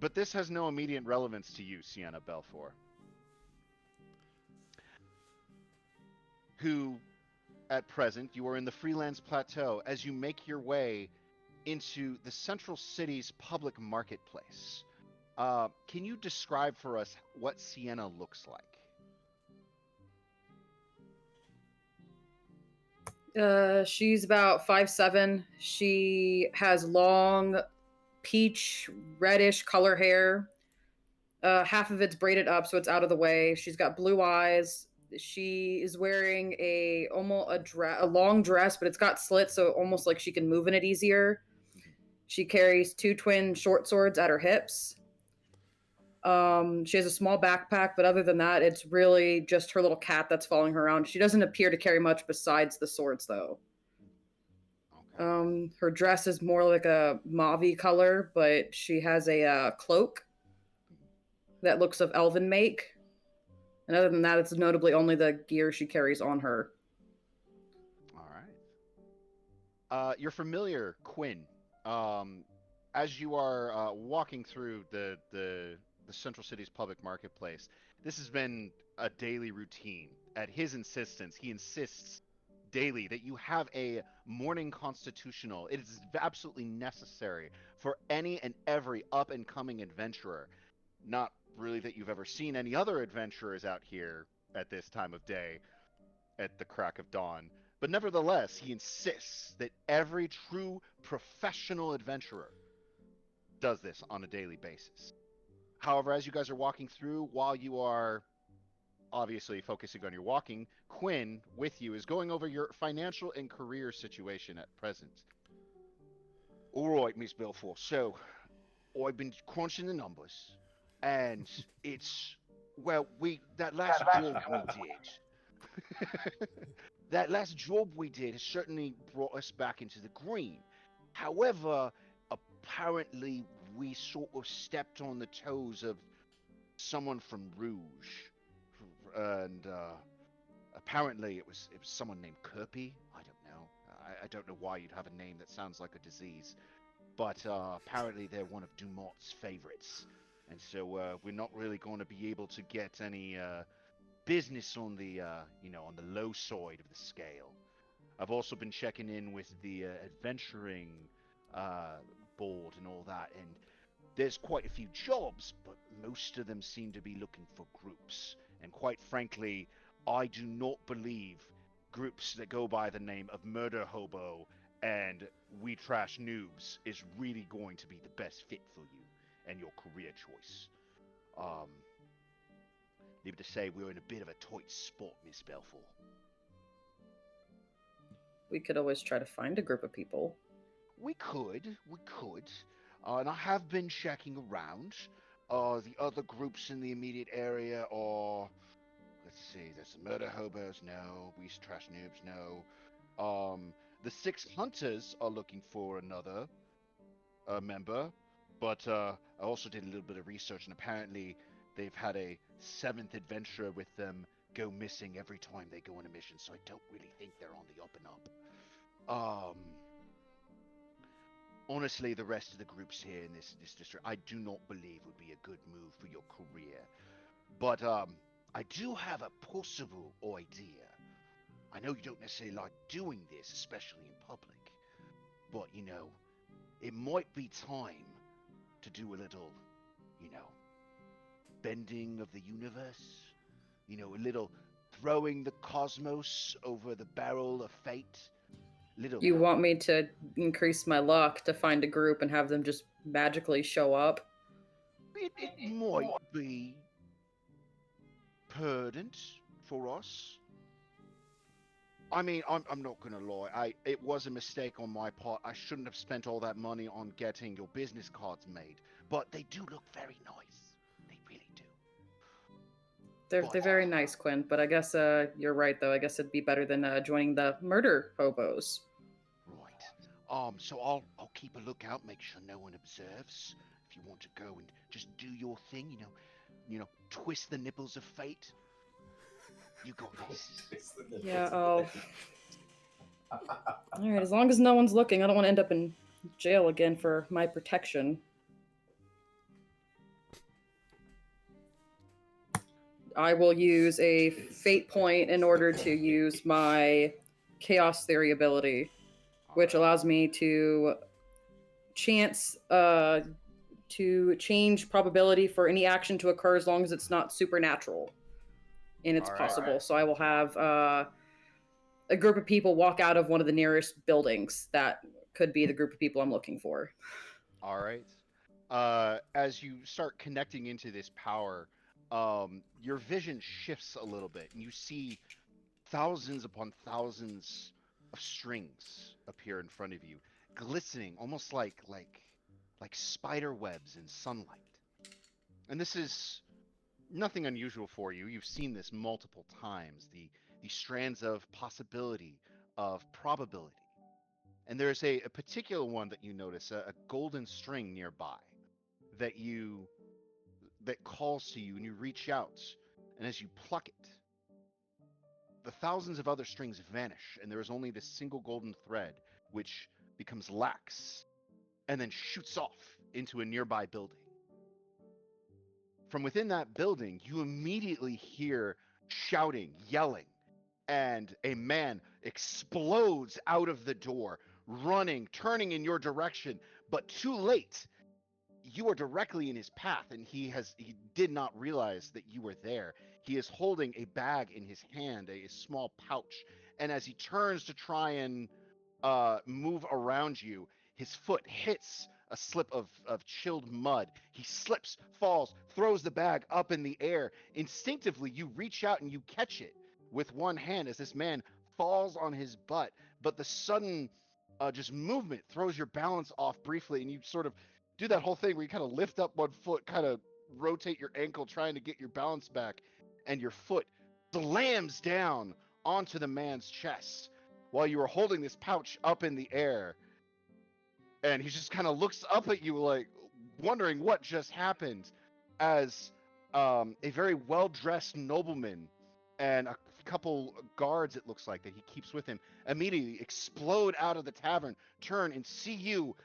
But this has no immediate relevance to you, Sienna Belfour. who, at present, you are in the Freelance Plateau as you make your way into the central city's public marketplace. Can you describe for us what Sienna looks like? She's about 5'7". She has long peach reddish color hair. Half of it's braided up, so it's out of the way. She's got blue eyes. She is wearing a long dress, but it's got slits, so almost like she can move in it easier. She carries 2 twin short swords at her hips. She has a small backpack, but other than that, it's really just her little cat that's following her around. She doesn't appear to carry much besides the swords, though. Okay. Her dress is more like a mauve color, but she has a cloak that looks of elven make. And other than that, it's notably only the gear she carries on her. All right. You're familiar, Quinn. As you are walking through the central city's public marketplace, this has been a daily routine. At his insistence, he insists daily that you have a morning constitutional. It is absolutely necessary for any and every up and coming adventurer. Not really that you've ever seen any other adventurers out here at this time of day, at the crack of dawn. But nevertheless, he insists that every true professional adventurer does this on a daily basis. However, as you guys are walking through, while you are obviously focusing on your walking, Quinn, with you, is going over your financial and career situation at present. All right, Miss Belfort. So, I've been crunching the numbers, and it's well, that last job we did. That last job we did has certainly brought us back into the green. However, apparently we sort of stepped on the toes of someone from Rouge, and apparently it was someone named Kirby. I don't know. I don't know why you'd have a name that sounds like a disease, but apparently they're one of Dumont's favorites, and so we're not really going to be able to get any business on the on the low side of the scale. I've also been checking in with the adventuring board and all that, and there's quite a few jobs, but most of them seem to be looking for groups. And quite frankly, I do not believe groups that go by the name of Murder Hobo and We Trash Noobs is really going to be the best fit for you and your career choice. Need to say we're in a bit of a tight spot, Miss Belfort. We could always try to find a group of people. We could. And I have been checking around. The other groups in the immediate area are, let's see, there's the Murder Hobos, no. We Trash Noobs, no. The Six Hunters are looking for another member, but I also did a little bit of research, and apparently they've had a 7th adventurer with them go missing every time they go on a mission, so I don't really think they're on the up and up. Honestly, the rest of the groups here in this district, I do not believe would be a good move for your career. But I do have a possible idea. I know you don't necessarily like doing this, especially in public, but it might be time to do a little, bending of the universe. A little throwing the cosmos over the barrel of fate. Little. You want me to increase my luck to find a group and have them just magically show up? It might be prudent for us. I mean, I'm not gonna lie. It was a mistake on my part. I shouldn't have spent all that money on getting your business cards made. But they do look very nice. They really do. They're very nice, Quinn. But I guess you're right, though. I guess it'd be better than joining the murder hobos. Right. So I'll keep a lookout, make sure no one observes. If you want to go and just do your thing, twist the nipples of fate. You got this. Yeah. Oh. All right. As long as no one's looking, I don't want to end up in jail again for my protection. I will use a fate point in order to use my chaos theory ability, which Alright. allows me to chance to change probability for any action to occur as long as it's not supernatural and it's All right. possible. So I will have a group of people walk out of one of the nearest buildings that could be the group of people I'm looking for. All right. As you start connecting into this power, your vision shifts a little bit, and you see thousands upon thousands of strings appear in front of you, glistening almost like spider webs in sunlight. And this is nothing unusual for you. You've seen this multiple times. The strands of possibility, of probability. And there's a particular one that you notice, a golden string nearby that you that calls to you, and you reach out, and as you pluck it, the thousands of other strings vanish, and there is only this single golden thread which becomes lax and then shoots off into a nearby building. From within that building, you immediately hear shouting, yelling, and a man explodes out of the door, running, turning in your direction, but too late. You are directly in his path, and he did not realize that you were there. He is holding a bag in his hand, a small pouch, and as he turns to try and move around you, his foot hits a slip of chilled mud. He slips, falls, throws the bag up in the air. Instinctively, you reach out and you catch it with one hand as this man falls on his butt. But the sudden just movement throws your balance off briefly, and you sort of do that whole thing where you kind of lift up one foot, kind of rotate your ankle, trying to get your balance back, and your foot slams down onto the man's chest while you were holding this pouch up in the air. And he just kind of looks up at you, like wondering what just happened, as a very well-dressed nobleman and a couple guards, it looks like, that he keeps with him, immediately explode out of the tavern, turn and see you,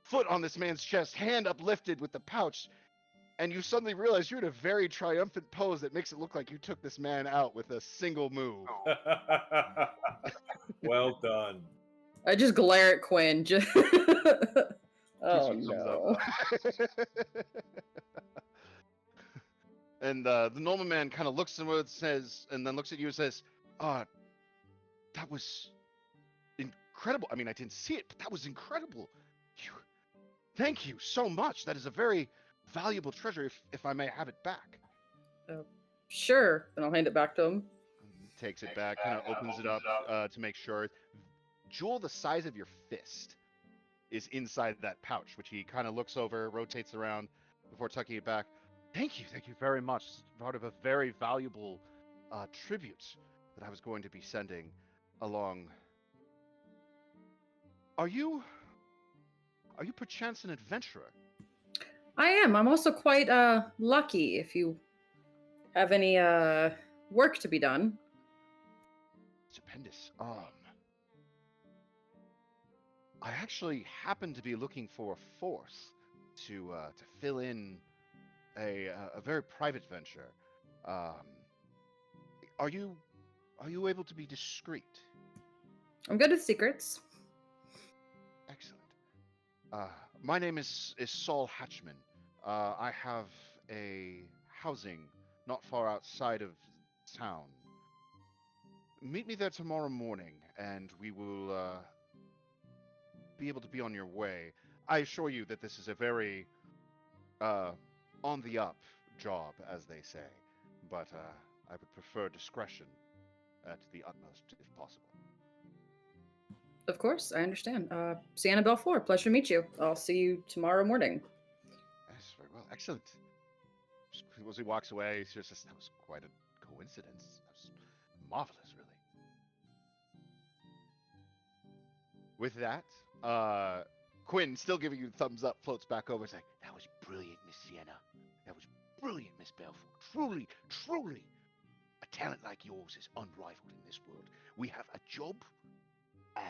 foot on this man's chest, hand uplifted with the pouch, and you suddenly realize you're in a very triumphant pose that makes it look like you took this man out with a single move. Well done. I just glare at Quinn. Just oh Gives you a thumbs no. up. And the nobleman kind of looks at him and says, and then looks at you and says, that was incredible. I mean, I didn't see it, but that was incredible. Thank you so much. That is a very valuable treasure, if I may have it back. Sure. And I'll hand it back to him. Takes it back, kind of opens it up to make sure. Jewel the size of your fist is inside that pouch, which he kind of looks over, rotates around before tucking it back. Thank you very much. It's part of a very valuable tribute that I was going to be sending along. Are you perchance an adventurer? I am. I'm also quite lucky if you have any work to be done. Stupendous. I actually happen to be looking for a force to fill in a very private venture. Are you able to be discreet? I'm good with secrets. Excellent. My name is Saul Hatchman. I have a housing not far outside of town. Meet me there tomorrow morning, and we will be able to be on your way. I assure you that this is a very on the up job, as they say, but I would prefer discretion to the utmost, if possible. Of course, I understand. See Annabelle 4. Pleasure to meet you. I'll see you tomorrow morning. Yes, very well. Excellent. As he walks away, he says, that was quite a coincidence. That was marvelous, really. With that, Quinn, still giving you the thumbs up, floats back over. It's like, that was brilliant, Miss Sienna. That was brilliant, Miss Belfort. Truly, truly. A talent like yours is unrivaled in this world. We have a job, and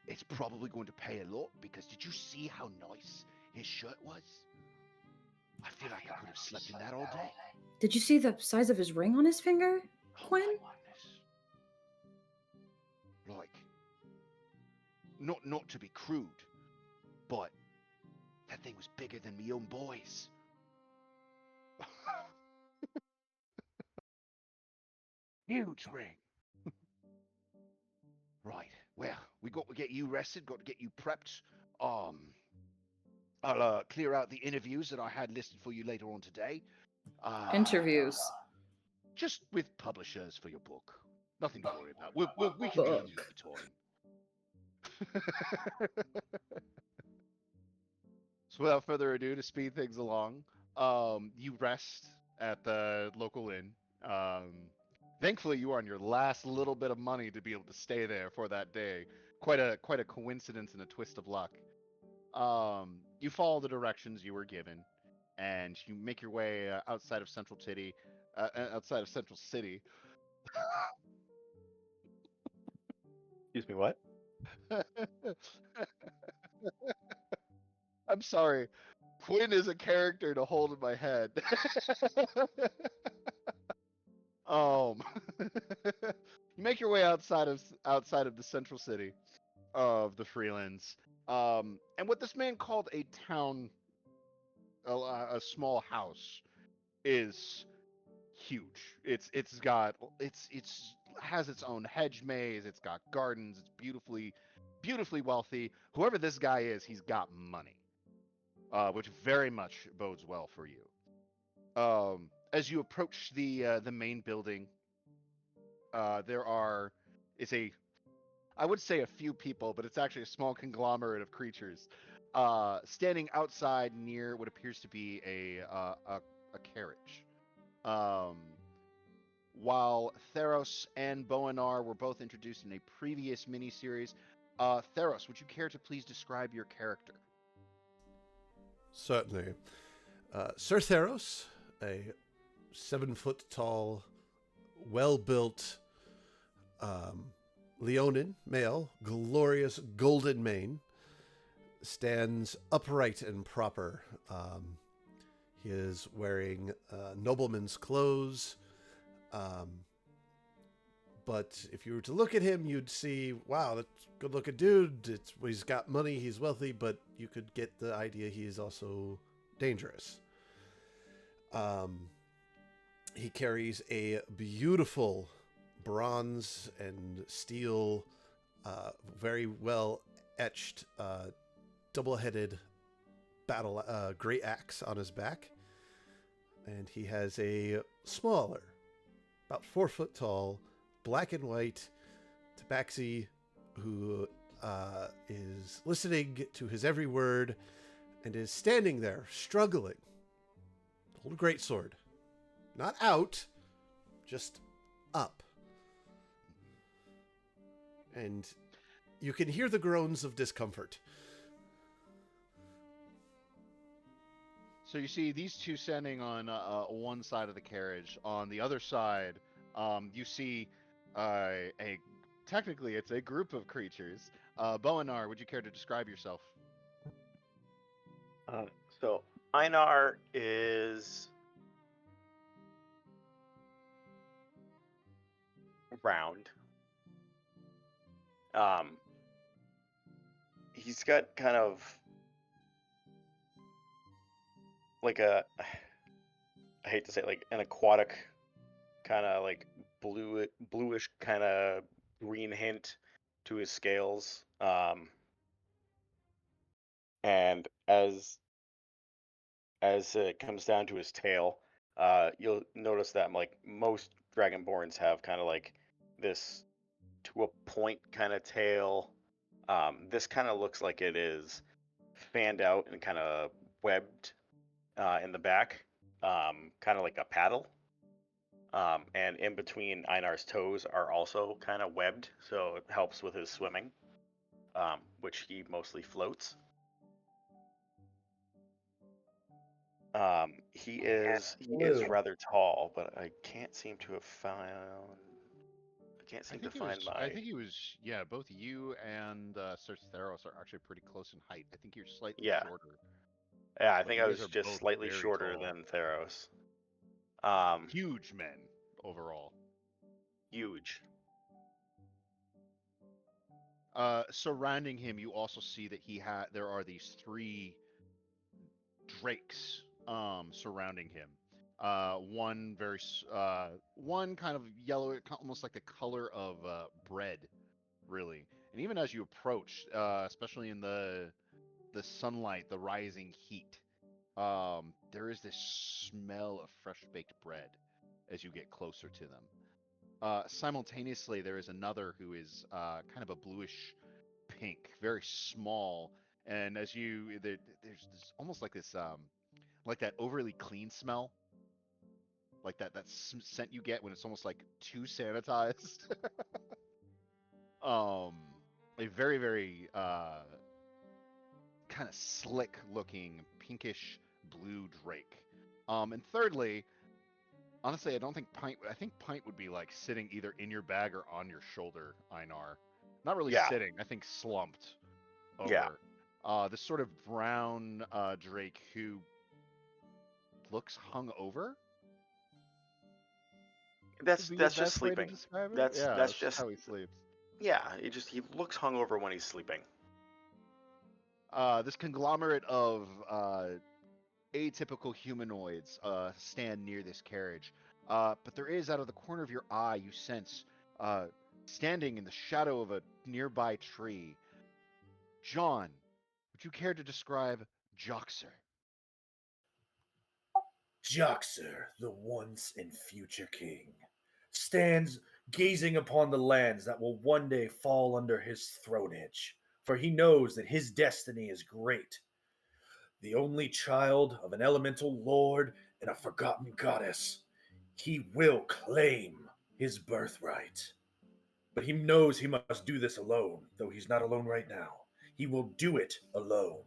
it's probably going to pay a lot, because did you see how nice his shirt was? I feel like I could have slept in that all day. Did you see the size of his ring on his finger, Oh Quinn? my goodness. Like, not to be crude, but that thing was bigger than me own boys. Huge ring. Right. Well, we got to get you rested. Got to get you prepped. I'll clear out the interviews that I had listed for you later on today. Interviews. Just with publishers for your book. Nothing to worry about. We can do these Book. over time. So without further ado, to speed things along, you rest at the local inn. Thankfully, you are on your last little bit of money to be able to stay there for that day. Quite a coincidence and a twist of luck. You follow the directions you were given, and you make your way outside of Central City. Outside of Central City. Excuse me, what? I'm sorry. Quinn is a character to hold in my head. Um, you make your way outside of the central city of the Freelands, and what this man called a town, a small house, is huge. It's has its own hedge maze. It's got gardens. It's beautifully wealthy. Whoever this guy is, he's got money, which very much bodes well for you. As you approach the main building, there are it's a I would say a few people, but it's actually a small conglomerate of creatures standing outside near what appears to be a carriage. Um, while Theros and Boanar were both introduced in a previous miniseries, Theros, would you care to please describe your character? Certainly. Sir Theros, a 7-foot tall, well built Leonin male, glorious golden mane, stands upright and proper. He is wearing nobleman's clothes. But if you were to look at him, you'd see, wow, that's a good looking dude. He's got money, he's wealthy, but you could get the idea he is also dangerous. He carries a beautiful bronze and steel, very well etched, double-headed battle great axe on his back, and he has a smaller, about 4 foot tall, black and white tabaxi who is listening to his every word and is standing there struggling to hold a greatsword. Not out, just up. And you can hear the groans of discomfort. So you see these two standing on one side of the carriage. On the other side, you see a technically it's a group of creatures. Boanar, would you care to describe yourself? So Einar is round. He's got kind of like I hate to say it, like an aquatic kind of like bluish kind of green hint to his scales. And as it comes down to his tail, you'll notice that like most dragonborns have kind of like this to a point kind of tail. This kind of looks like it is fanned out and kind of webbed in the back, kind of like a paddle. And in between Einar's toes are also kind of webbed, so it helps with his swimming, which he mostly floats. He is rather tall, but I can't seem to have found. I can't seem to find I my. think he was. Yeah, both you and Sir Theros are actually pretty close in height. I think you're slightly Yeah, shorter. Yeah, I But think you I guys was are just both slightly very shorter tall. than Theros. Huge men overall. Huge. Surrounding him, you also see that there are these 3 drakes surrounding him. One kind of yellow, almost like the color of bread, really. And even as you approach, especially in the sunlight, the rising heat, there is this smell of fresh baked bread as you get closer to them. Simultaneously, there is another who is kind of a bluish pink, very small, and there's this, almost like that overly clean smell, like that scent you get when it's almost like too sanitized. um, a very kind of slick looking pinkish blue drake. And thirdly, honestly, I don't think Pint. I think Pint would be like sitting either in your bag or on your shoulder, Einar. Not really Yeah. sitting. I think slumped Yeah. over. This sort of brown drake who looks hung over would That's be the that's just best way to sleeping. describe it. That's Yeah, that's that's just just how he sleeps. yeah. He looks hungover when he's sleeping. This conglomerate of atypical humanoids stand near this carriage. But there is, out of the corner of your eye, you sense, uh, standing in the shadow of a nearby tree, John, would you care to describe Joxer? Joxer, the once and future king, stands gazing upon the lands that will one day fall under his thronage, for he knows that his destiny is great. The only child of an elemental lord and a forgotten goddess, he will claim his birthright. But he knows he must do this alone, though he's not alone right now. He will do it alone,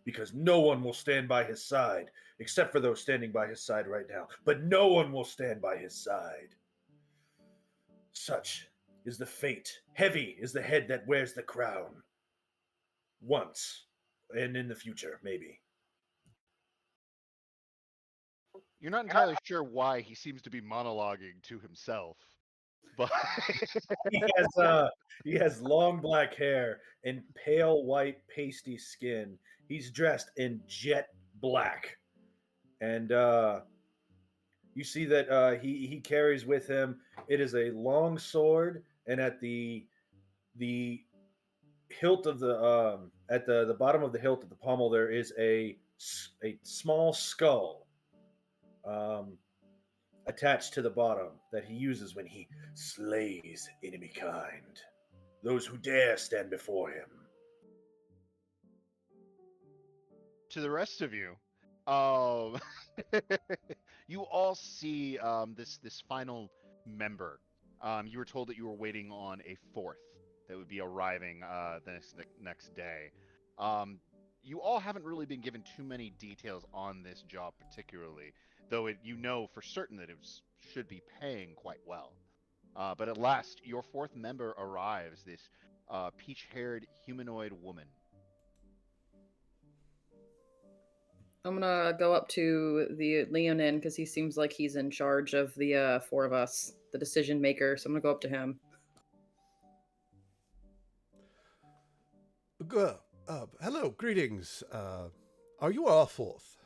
because no one will stand by his side, except for those standing by his side right now. But no one will stand by his side. Such is the fate. Heavy is the head that wears the crown. Once, and in the future, maybe. You're not entirely sure why he seems to be monologuing to himself, but He has long black hair and pale white pasty skin. He's dressed in jet black, and you see that he carries with him. It is a long sword, and at the hilt of the at the bottom of the hilt of the pommel there is a small skull um, attached to the bottom that he uses when he slays enemy kind, those who dare stand before him. to the rest of you, um, you all see this final member. You were told that you were waiting on a fourth that would be arriving the next day. Um, you all haven't really been given too many details on this job particularly, though you know for certain that should be paying quite well. But at last, your fourth member arrives. This peach-haired humanoid woman. I'm gonna go up to the Leonin because he seems like he's in charge of the 4 of us, the decision maker. So I'm gonna go up to him. Hello, greetings. Are you our fourth?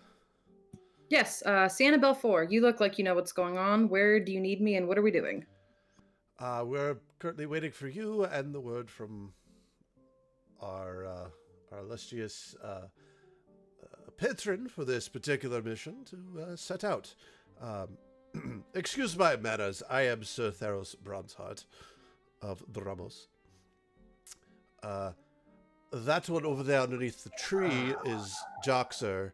Yes, Santa Bell 4. You look like you know what's going on. Where do you need me, and what are we doing? We're currently waiting for you and the word from our illustrious patron for this particular mission to set out. Excuse my manners. I am Sir Theros Bronzeheart of the Ramos. That one over there underneath the tree is Joxer.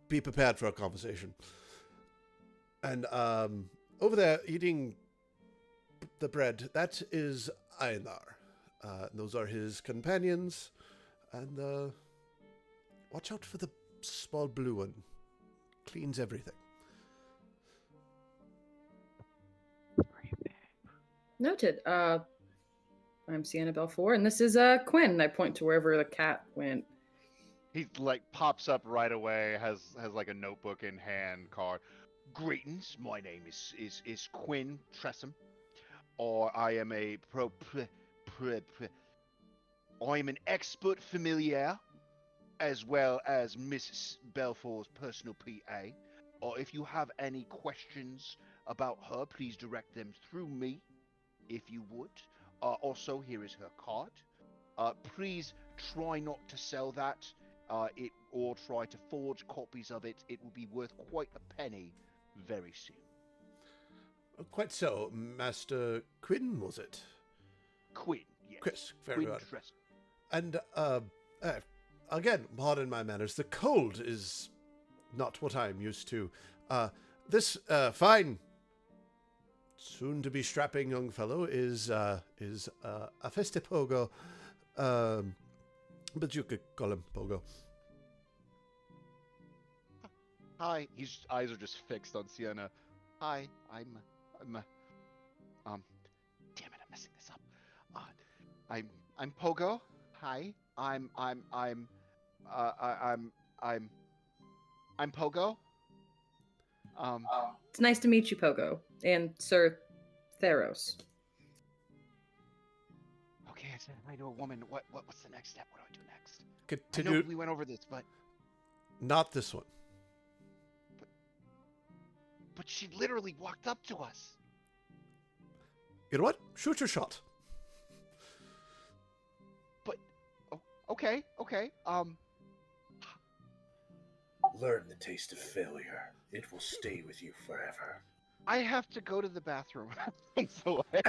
Be prepared for a conversation. And over there eating the bread, that is Einar. Those are his companions. And watch out for the small blue one. Cleans everything. Noted. I'm Sienna Bell 4, and this is Quinn. I point to wherever the cat went. He like pops up right away, has like a notebook in hand, card. Greetings, my name is Quinn Tressum, or I am I am an expert familiar as well as Miss Belfour's personal PA. Or if you have any questions about her, please direct them through me, if you would. Also, here is her card. Please try not to sell that, or try to forge copies of it. It will be worth quite a penny very soon. Quite so, Master Quinn, was it? Quinn, yes. Chris, very Quinn well. Tressum. And, again, pardon my manners, the cold is not what I'm used to. This, fine, soon-to-be strapping young fellow is a festipogo, but you could call him Pogo. Hi. His eyes are just fixed on Sienna. Hi, I'm damn it, I'm messing this up. I'm Pogo. Hi, I'm Pogo. Um, It's nice to meet you, Pogo, and Sir Theros. okay, I said hi to a woman. What's the next step? What do I do next? I Continue. know we went over this, but Not this one. she literally walked up to us. You know what? Shoot your shot. But okay. Learn the taste of failure. It will stay with you forever. I have to go to the bathroom. Runs away.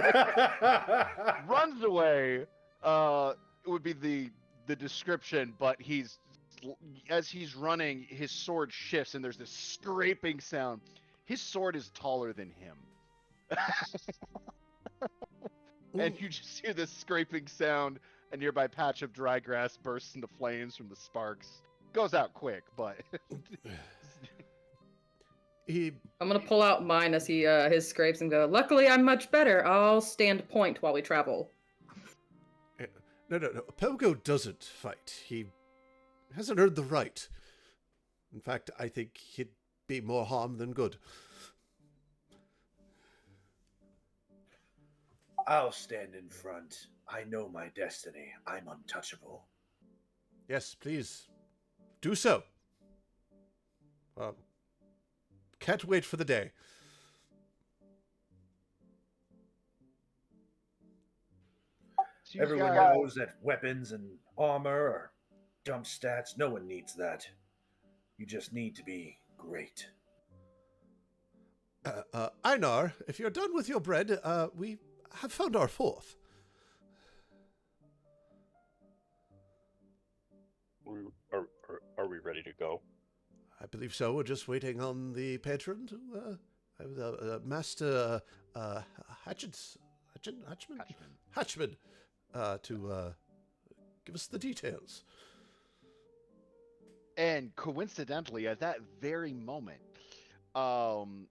Runs away. It would be the description, but as he's running, his sword shifts and there's this scraping sound. His sword is taller than him. And you just hear this scraping sound. A nearby patch of dry grass bursts into flames from the sparks. Goes out quick, but I'm gonna pull out mine as he his scrapes and go. Luckily, I'm much better. I'll stand point while we travel. No. Pogo doesn't fight. He hasn't earned the right. In fact, I think he'd be more harm than good. I'll stand in front. I know my destiny. I'm untouchable. Yes, please. Do so. Can't wait for the day. so you Everyone guys- knows that weapons and armor are dump stats. No one needs that. You just need to be great. Einar, if you're done with your bread, we have found our fourth. Are we ready to go? I believe so. We're just waiting on the patron to, Master Hatchman, to give us the details. And coincidentally, at that very moment,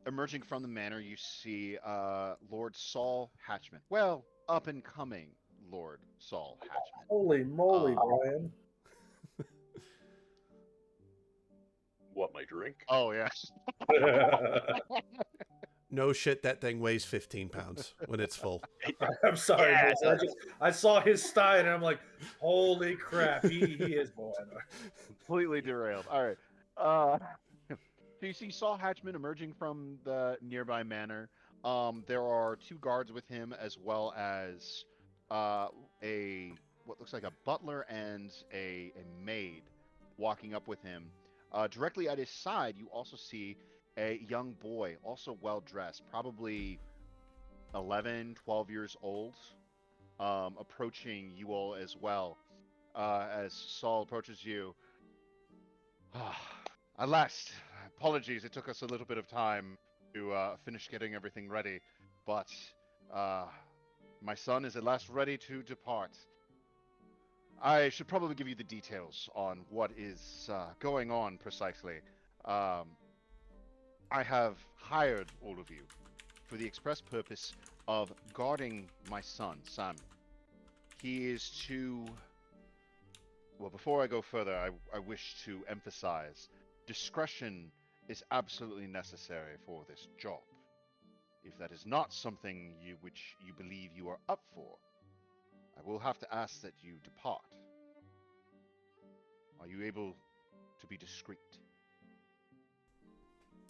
emerging from the manor, you see Lord Saul Hatchman. Well, up and coming Lord Saul Hatchman. Holy moly, Uh, Brian. What, my drink? Oh yeah. No shit, that thing weighs 15 pounds when it's full. I'm sorry, Yeah, Mason. I saw his style and I'm like, holy crap, he is boy. Completely derailed. All right. So you see Saul Hatchman emerging from the nearby manor. There are two guards with him, as well as a what looks like a butler and a maid walking up with him. Directly at his side, you also see a young boy, also well dressed, probably 11, 12 years old, approaching you all as well. As Saul approaches you, at last, apologies, it took us a little bit of time to finish getting everything ready, but my son is at last ready to depart. I should probably give you the details on what is going on precisely. I have hired all of you for the express purpose of guarding my son, Samuel. He is to Well, before I go further, I wish to emphasize discretion is absolutely necessary for this job. If that is not something which you believe you are up for, I will have to ask that you depart. Are you able to be discreet?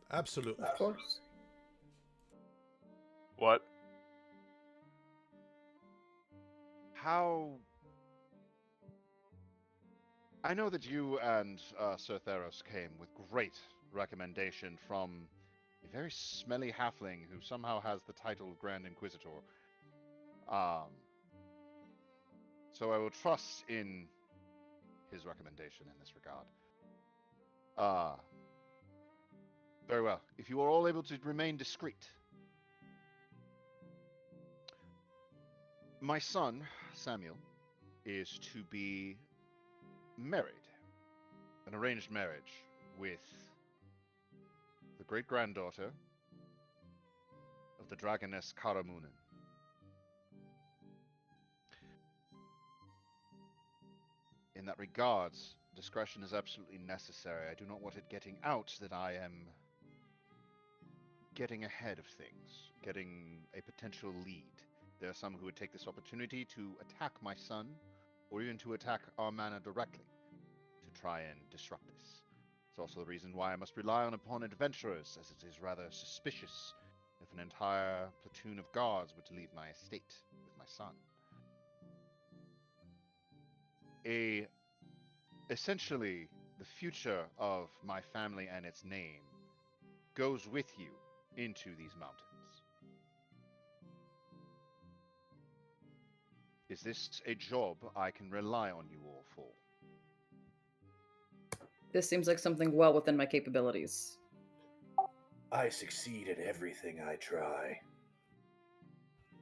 Absolutely. Of course. What? How... I know that you and Sir Theros came with great recommendation from a very smelly halfling who somehow has the title of Grand Inquisitor. So I will trust in his recommendation in this regard. Very well. If you are all able to remain discreet. My son, Samuel, is to be married. An arranged marriage with the great-granddaughter of the dragoness Karamunin. In that regards, discretion is absolutely necessary. I do not want it getting out that I am getting ahead of things, getting a potential lead. There are some who would take this opportunity to attack my son, or even to attack our manor directly, to try and disrupt this. It's also the reason why I must rely upon adventurers, as it is rather suspicious if an entire platoon of guards were to leave my estate with my son. Essentially, the future of my family and its name goes with you into these mountains. Is this a job I can rely on you all for? This seems like something well within my capabilities. I succeed at everything I try.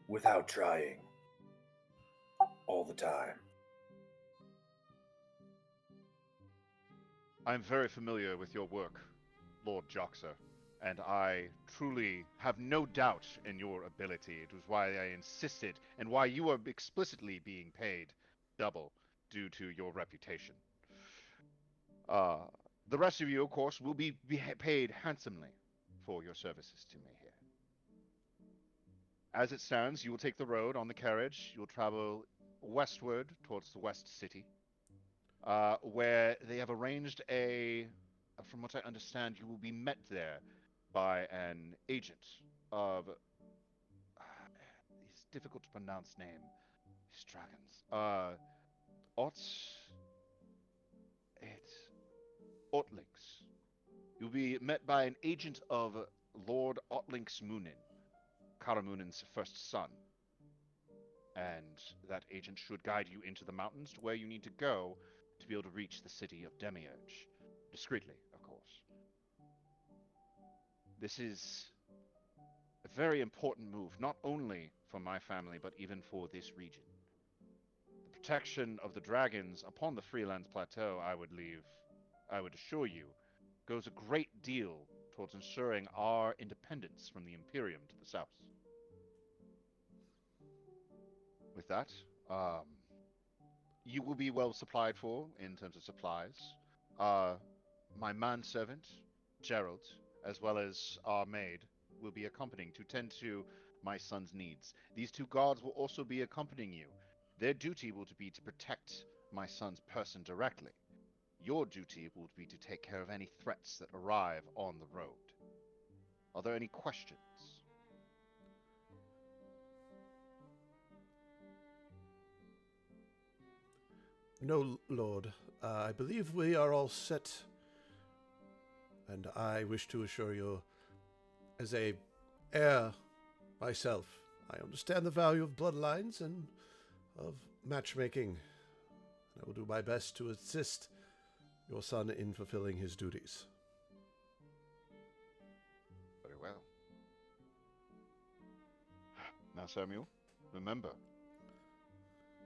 Without trying. All the time. I'm very familiar with your work, Lord Joxer, and I truly have no doubt in your ability. It was why I insisted, and why you are explicitly being paid double due to your reputation. The rest of you, of course, will be paid handsomely for your services to me here. As it stands, you will take the road on the carriage. You will travel westward towards the West City, where they have arranged from what I understand, you will be met there by an agent of, it's difficult to pronounce name, these dragons. It's Otlinks. You'll be met by an agent of Lord Otlinks Moonin, Karamunin's first son. And that agent should guide you into the mountains to where you need to go to be able to reach the city of Demiurge. Discreetly, of course. This is a very important move, not only for my family, but even for this region. The protection of the dragons upon the Freelands Plateau, I would assure you, goes a great deal towards ensuring our independence from the Imperium to the south. With that, you will be well supplied for in terms of supplies. My manservant, Gerald, as well as our maid, will be accompanying to tend to my son's needs. These two guards will also be accompanying you. Their duty will be to protect my son's person directly. Your duty will be to take care of any threats that arrive on the road. Are there any questions? No, Lord. I believe we are all set. And I wish to assure you, as a heir myself, I understand the value of bloodlines and of matchmaking. I will do my best to assist your son in fulfilling his duties. Very well. Now, Samuel, remember,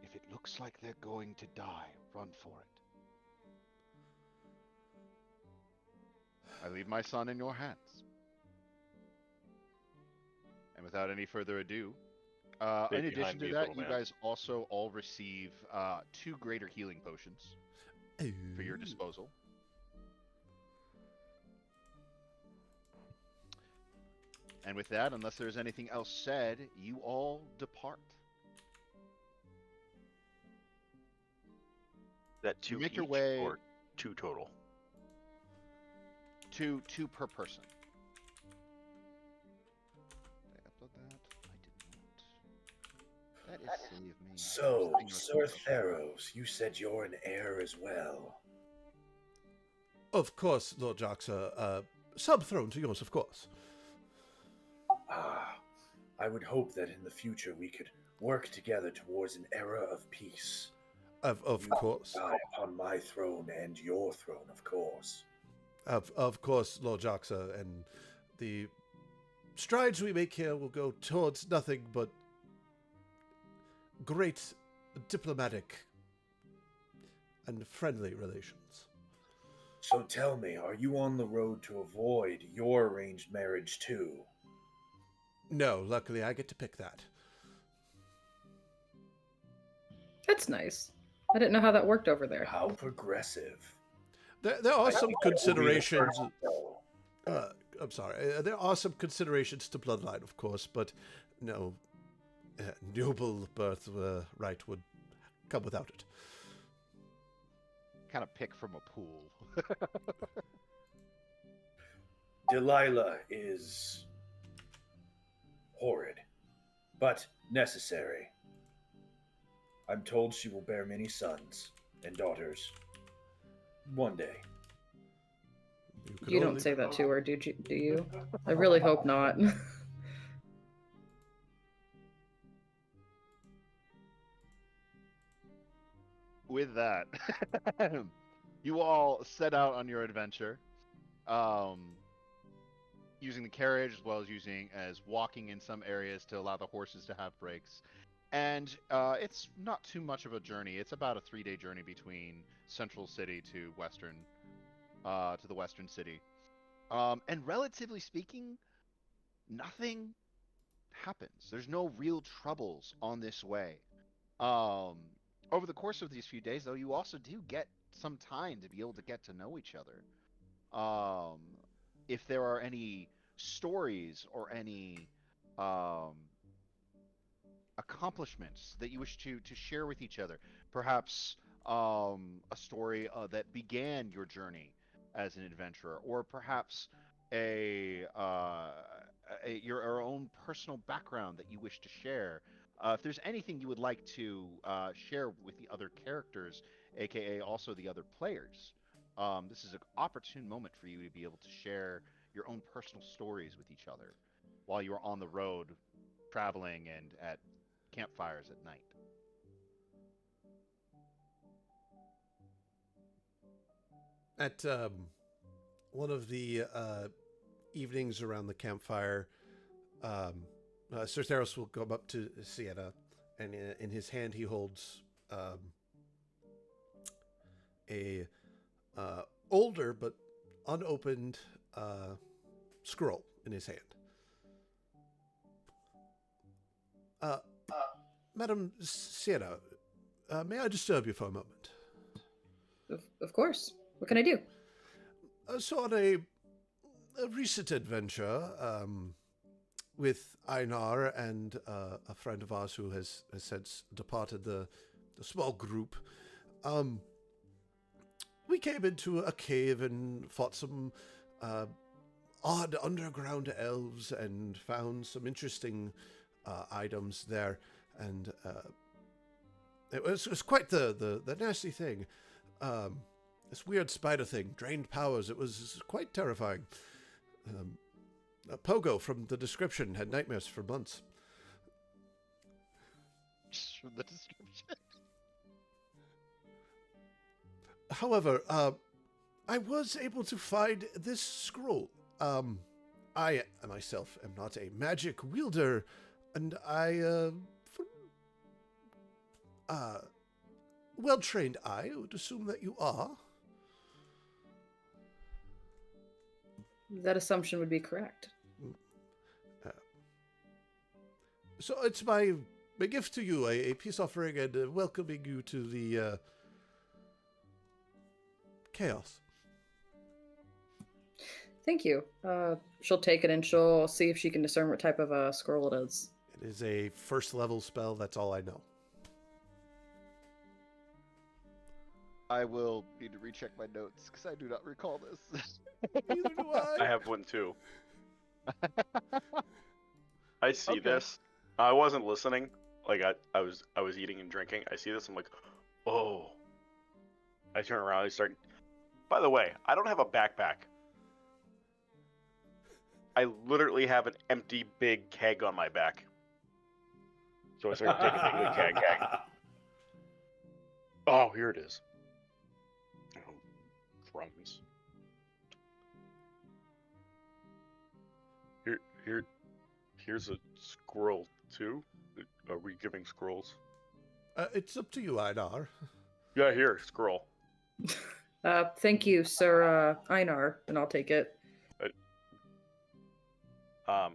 if it looks like they're going to die, run for it. I leave my son in your hands. And without any further ado, Stay in addition behind to me, that, little you man. guys also all receive 2 greater healing potions. for your disposal. And with that, unless there's anything else said, you all depart. That two You make your each way or two total? two per person. Did I upload that? I did not. That is silly of me. So, I was Sir thinking Theros, you said you're an heir as well. Of course, Lord Joxa. Sub-throne to yours, of course. Ah, I would hope that in the future we could work together towards an era of peace. Of You course. die upon my throne and your throne, of course. Of course, Lord Joxa, and the strides we make here will go towards nothing but great diplomatic and friendly relations. So tell me, are you on the road to avoid your arranged marriage too? No, luckily I get to pick that. That's nice. I didn't know how that worked over there. How progressive. There are some considerations. No. I'm sorry. There are some considerations to bloodline, of course, but no, noble birth right would come without it. kind of pick from a pool. Delilah is horrid, but necessary. I'm told she will bear many sons and daughters one day. You don't say that to her, do you? I really hope not. With that, you all set out on your adventure, using the carriage as well as walking in some areas to allow the horses to have breaks. And it's not too much of a journey. It's about a 3-day journey between Central City to the Western City. And relatively speaking, nothing happens. There's no real troubles on this way. Over the course of these few days, though, you also do get some time to be able to get to know each other. If there are any stories or any accomplishments that you wish to share with each other, perhaps a story that began your journey as an adventurer, or perhaps your own personal background that you wish to share. If there's anything you would like to share with the other characters, aka also the other players, this is an opportune moment for you to be able to share your own personal stories with each other while you are on the road, traveling and at campfires at night. At one of the evenings around the campfire, Sir Theros will come up to Sienna, and in his hand he holds a older but unopened scroll in his hand. Madam Sienna, may I disturb you for a moment? Of course. What can I do? So on a recent adventure with Einar and a friend of ours who has since departed the small group, we came into a cave and fought some odd underground elves and found some interesting items there, and it was quite the nasty thing. This weird spider thing drained powers. It was quite terrifying. Pogo, from the description, had nightmares for months. Just from the description. However, I was able to find this scroll. I myself am not a magic wielder, and well-trained I would assume that you are. That assumption would be correct. So it's my gift to you, a peace offering, and welcoming you to chaos. Thank you. She'll take it and she'll see if she can discern what type of scroll it is. It is a first level spell. That's all I know. I will need to recheck my notes because I do not recall this. Neither do I I. have one too. I see Okay. this. I wasn't listening. Like I was eating and drinking. I see this. I'm like, oh. I turn around. I start. By the way, I don't have a backpack. I literally have an empty big keg on my back. So I start taking the keg. Oh, here it is. Oh, crumbs. Here's a scroll too. Are we giving scrolls? It's up to you, Einar. Yeah, here, scroll. Thank you, Sir Einar, and I'll take it. All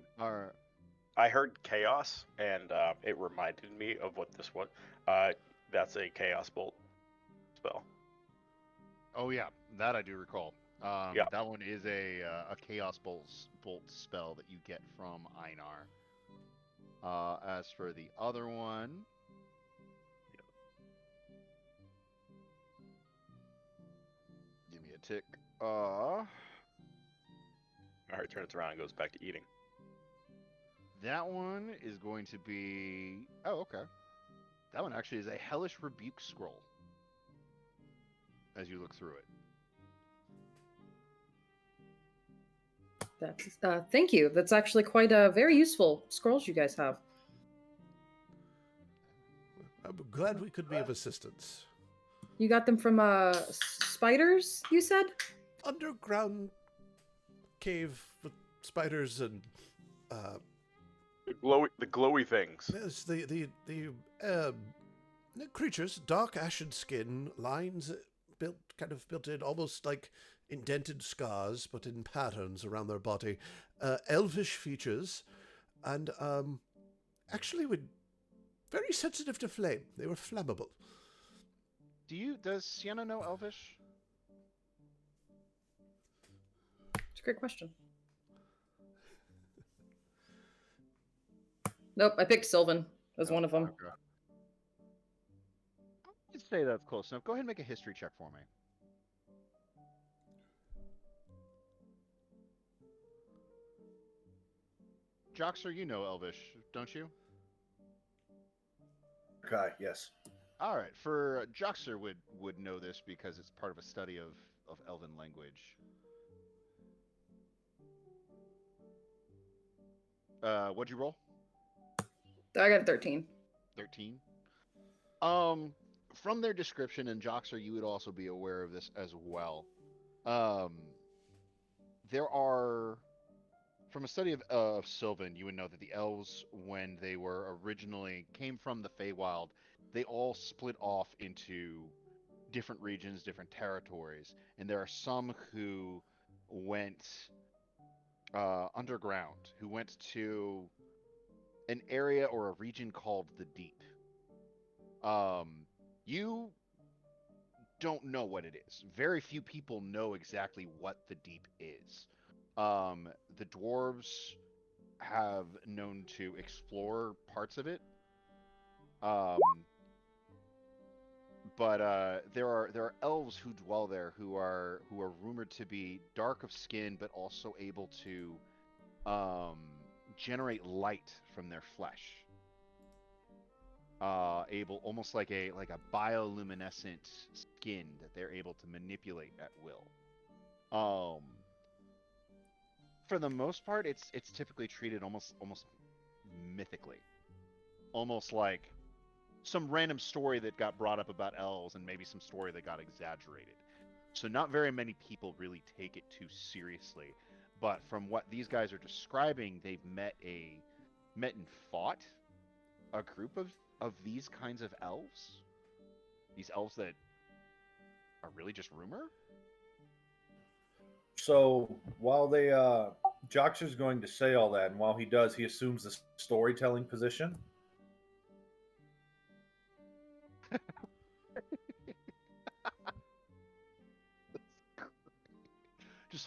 I heard chaos, and it reminded me of what this was. That's a chaos bolt spell. Oh yeah, that I do recall. Yeah. That one is a chaos bolt spell that you get from Einar. As for the other one, give me a tick. All right, turns around and goes back to eating. That one is going to be. Oh, okay. That one actually is a hellish rebuke scroll. As you look through it. That's thank you. That's actually quite very useful scrolls you guys have. I'm glad we could be of assistance. You got them from spiders, you said? Underground cave with spiders and The glowy things. yes, the creatures, dark ashen skin, lines built in almost like indented scars, but in patterns around their body, elvish features, and actually were very sensitive to flame. They were flammable. Does Sienna know Elvish? It's a great question. Nope, I picked Sylvan as one of them. Okay. I'd say that's close enough. Go ahead and make a history check for me. Joxer, you know Elvish, don't you? Okay, yes. All right. For Joxer would know this because it's part of a study of Elven language. What'd you roll? I got a 13. 13. From their description, and Joxer, you would also be aware of this as well. There are, from a study of Sylvan, you would know that the elves, when they were originally came from the Feywild, they all split off into different regions, different territories, and there are some who went underground, who went to an area or a region called the Deep. You don't know what it is. Very few people know exactly what the Deep is. The dwarves have known to explore parts of it. But there are elves who dwell there who are rumored to be dark of skin, but also able to generate light from their flesh. Able almost like a bioluminescent skin that they're able to manipulate at will. For the most part, it's typically treated almost mythically, almost like some random story that got brought up about elves and maybe some story that got exaggerated. So not very many people really take it too seriously. But from what these guys are describing, they've met and fought a group of these kinds of elves. These elves that are really just rumor. So while they Joxer's going to say all that, and while he does, he assumes the storytelling position.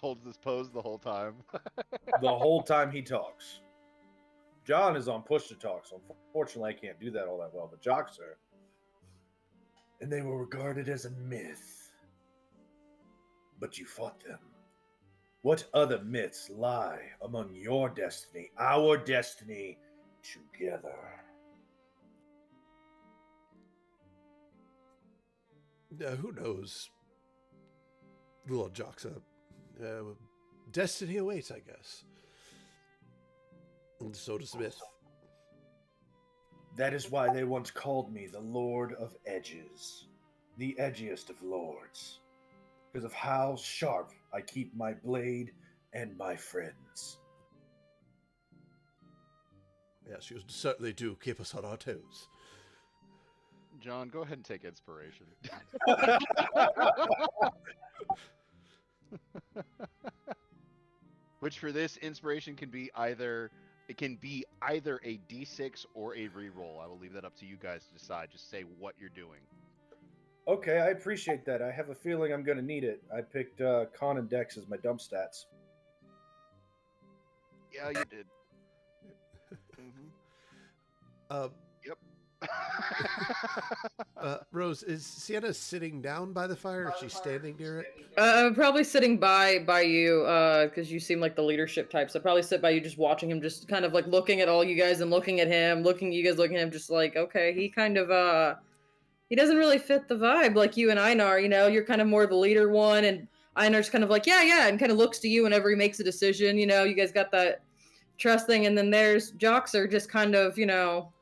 holds this pose the whole time. The whole time he talks. John is on push to talk, so unfortunately I can't do that all that well, but Jocks are. And they were regarded as a myth. But you fought them. What other myths lie among your destiny, our destiny, together? Who knows? Lord Joxa. Destiny awaits, I guess. And so does Smith. That is why they once called me the Lord of Edges, the edgiest of lords, because of how sharp I keep my blade and my friends. Yes, you certainly do keep us on our toes. John, go ahead and take inspiration. Which for this inspiration can be either a D6 or a reroll. I will leave that up to you guys to decide. Just say what you're doing. Okay, I appreciate that. I have a feeling I'm going to need it. I picked Con and Dex as my dump stats. Yeah, you did. Yep. Rose, is Sienna sitting down by the fire, or is she standing near it? Probably sitting by you, because you seem like the leadership type. So probably sit by you, just watching him, just kind of like looking at all you guys and looking at him, you guys looking at him, just like, okay, he kind of he doesn't really fit the vibe like you and Einar. You know, you're kind of more the leader one, and Einar's kind of like, yeah, and kind of looks to you whenever he makes a decision. You know, you guys got that trust thing, and then there's Joxer, just kind of, you know,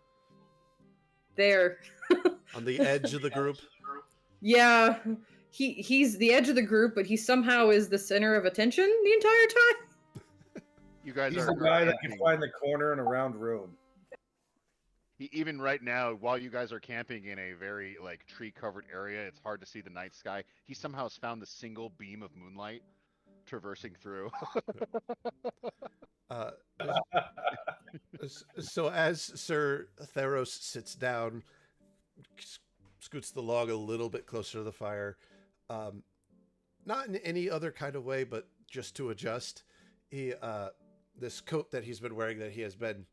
there on the edge of the group. Yeah, he's the edge of the group, but he somehow is the center of attention the entire time. You guys He's are the guy that can find the corner in a round room. Even right now, while you guys are camping in a very like tree-covered area, it's hard to see the night sky. He somehow has found the single beam of moonlight traversing through. So as Sir Theros sits down, scoots the log a little bit closer to the fire, not in any other kind of way, but just to adjust. He this coat that he's been wearing, that he has been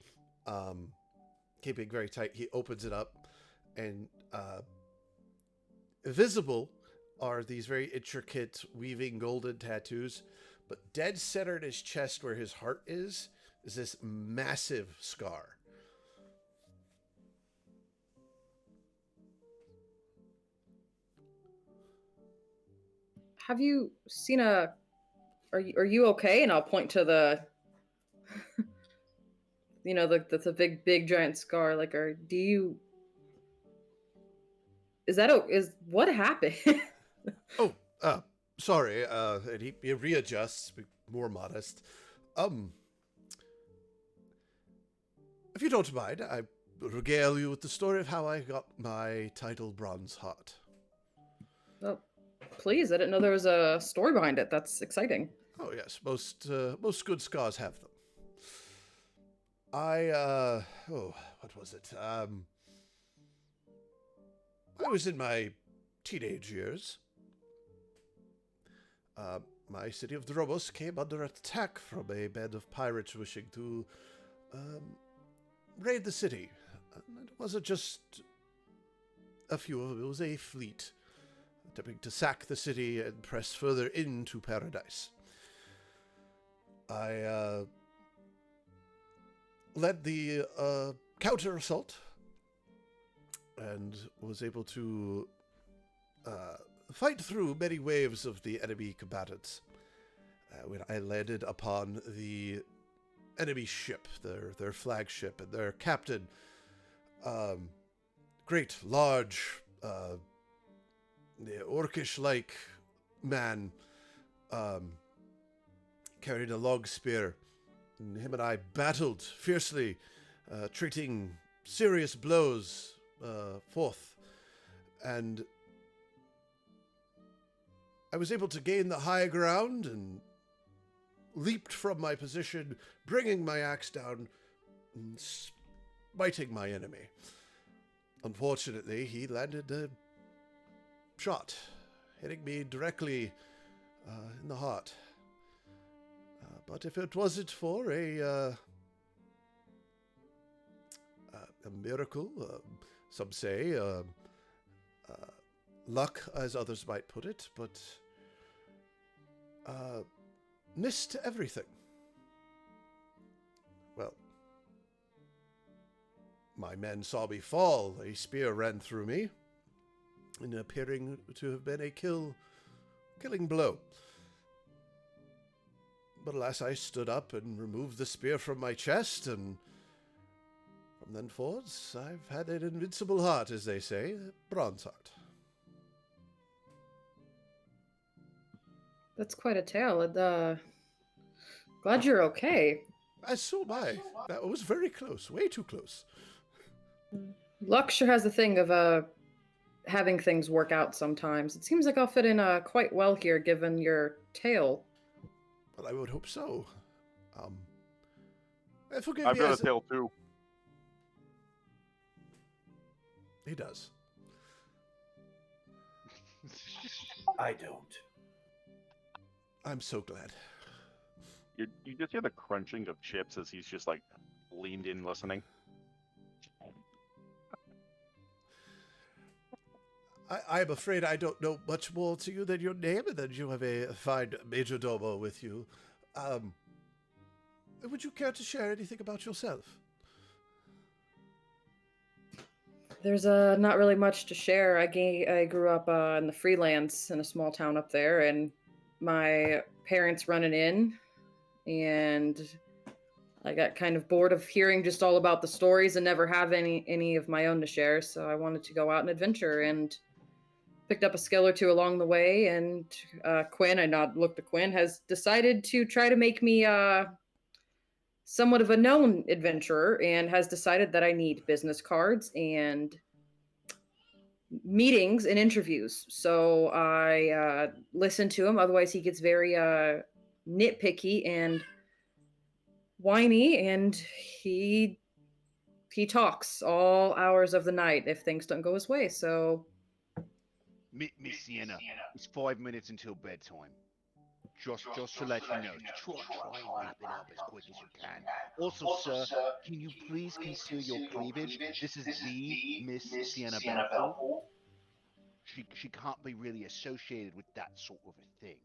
keeping very tight, he opens it up, and visible are these very intricate weaving golden tattoos, but dead center in his chest where his heart is this massive scar. Have you seen a? Are you okay? And I'll point to the, you know, the big giant scar. Like, do you? Is what happened? Oh, sorry. And he readjusts, more modest. If you don't mind, I regale you with the story of how I got my title Bronze Heart. Oh, please! I didn't know there was a story behind it. That's exciting. Oh yes, most good scars have them. What was it? I was in my teenage years. My city of Drobos came under attack from a band of pirates wishing to raid the city. It wasn't just a few of them, it was a fleet attempting to sack the city and press further into paradise. I led the counter-assault and was able to fight through many waves of the enemy combatants. When I landed upon the enemy ship, their flagship, and their captain, great, large, orcish-like man, carried a long spear, and him and I battled fiercely, treating serious blows forth, and I was able to gain the high ground and leaped from my position, bringing my axe down and smiting my enemy. Unfortunately, he landed a shot, hitting me directly in the heart. But if it wasn't for a miracle, some say, luck, as others might put it, but missed everything. Well, my men saw me fall. A spear ran through me, and appearing to have been a killing blow. But alas, I stood up and removed the spear from my chest, and from then forwards, I've had an invincible heart, as they say, a bronze heart. That's quite a tale. Glad you're okay. As so am I. That was very close, way too close. Luck sure has the thing of having things work out sometimes. It seems like I'll fit in quite well here, given your tale. Well, I would hope so. Forgive I've me. got a tail too. He does. I don't. I'm so glad. You just hear the crunching of chips as he's just like leaned in listening. I'm afraid I don't know much more to you than your name, and that you have a fine majordomo with you. Would you care to share anything about yourself? There's not really much to share. I grew up in the freelance in a small town up there, and my parents run an inn, and I got kind of bored of hearing just all about the stories and never have any of my own to share. So I wanted to go out and adventure, and picked up a skill or two along the way. And Quinn, I looked at Quinn, has decided to try to make me somewhat of a known adventurer, and has decided that I need business cards and meetings and interviews. So I listen to him. Otherwise, he gets very nitpicky and whiny, and he talks all hours of the night if things don't go his way. So Miss Sienna, it's 5 minutes until bedtime. Just to let you know, try and wrap it up as quick as you can. Also, sir, can you please conceal your cleavage? This is the Miss Sienna Balfour. She can't be really associated with that sort of a thing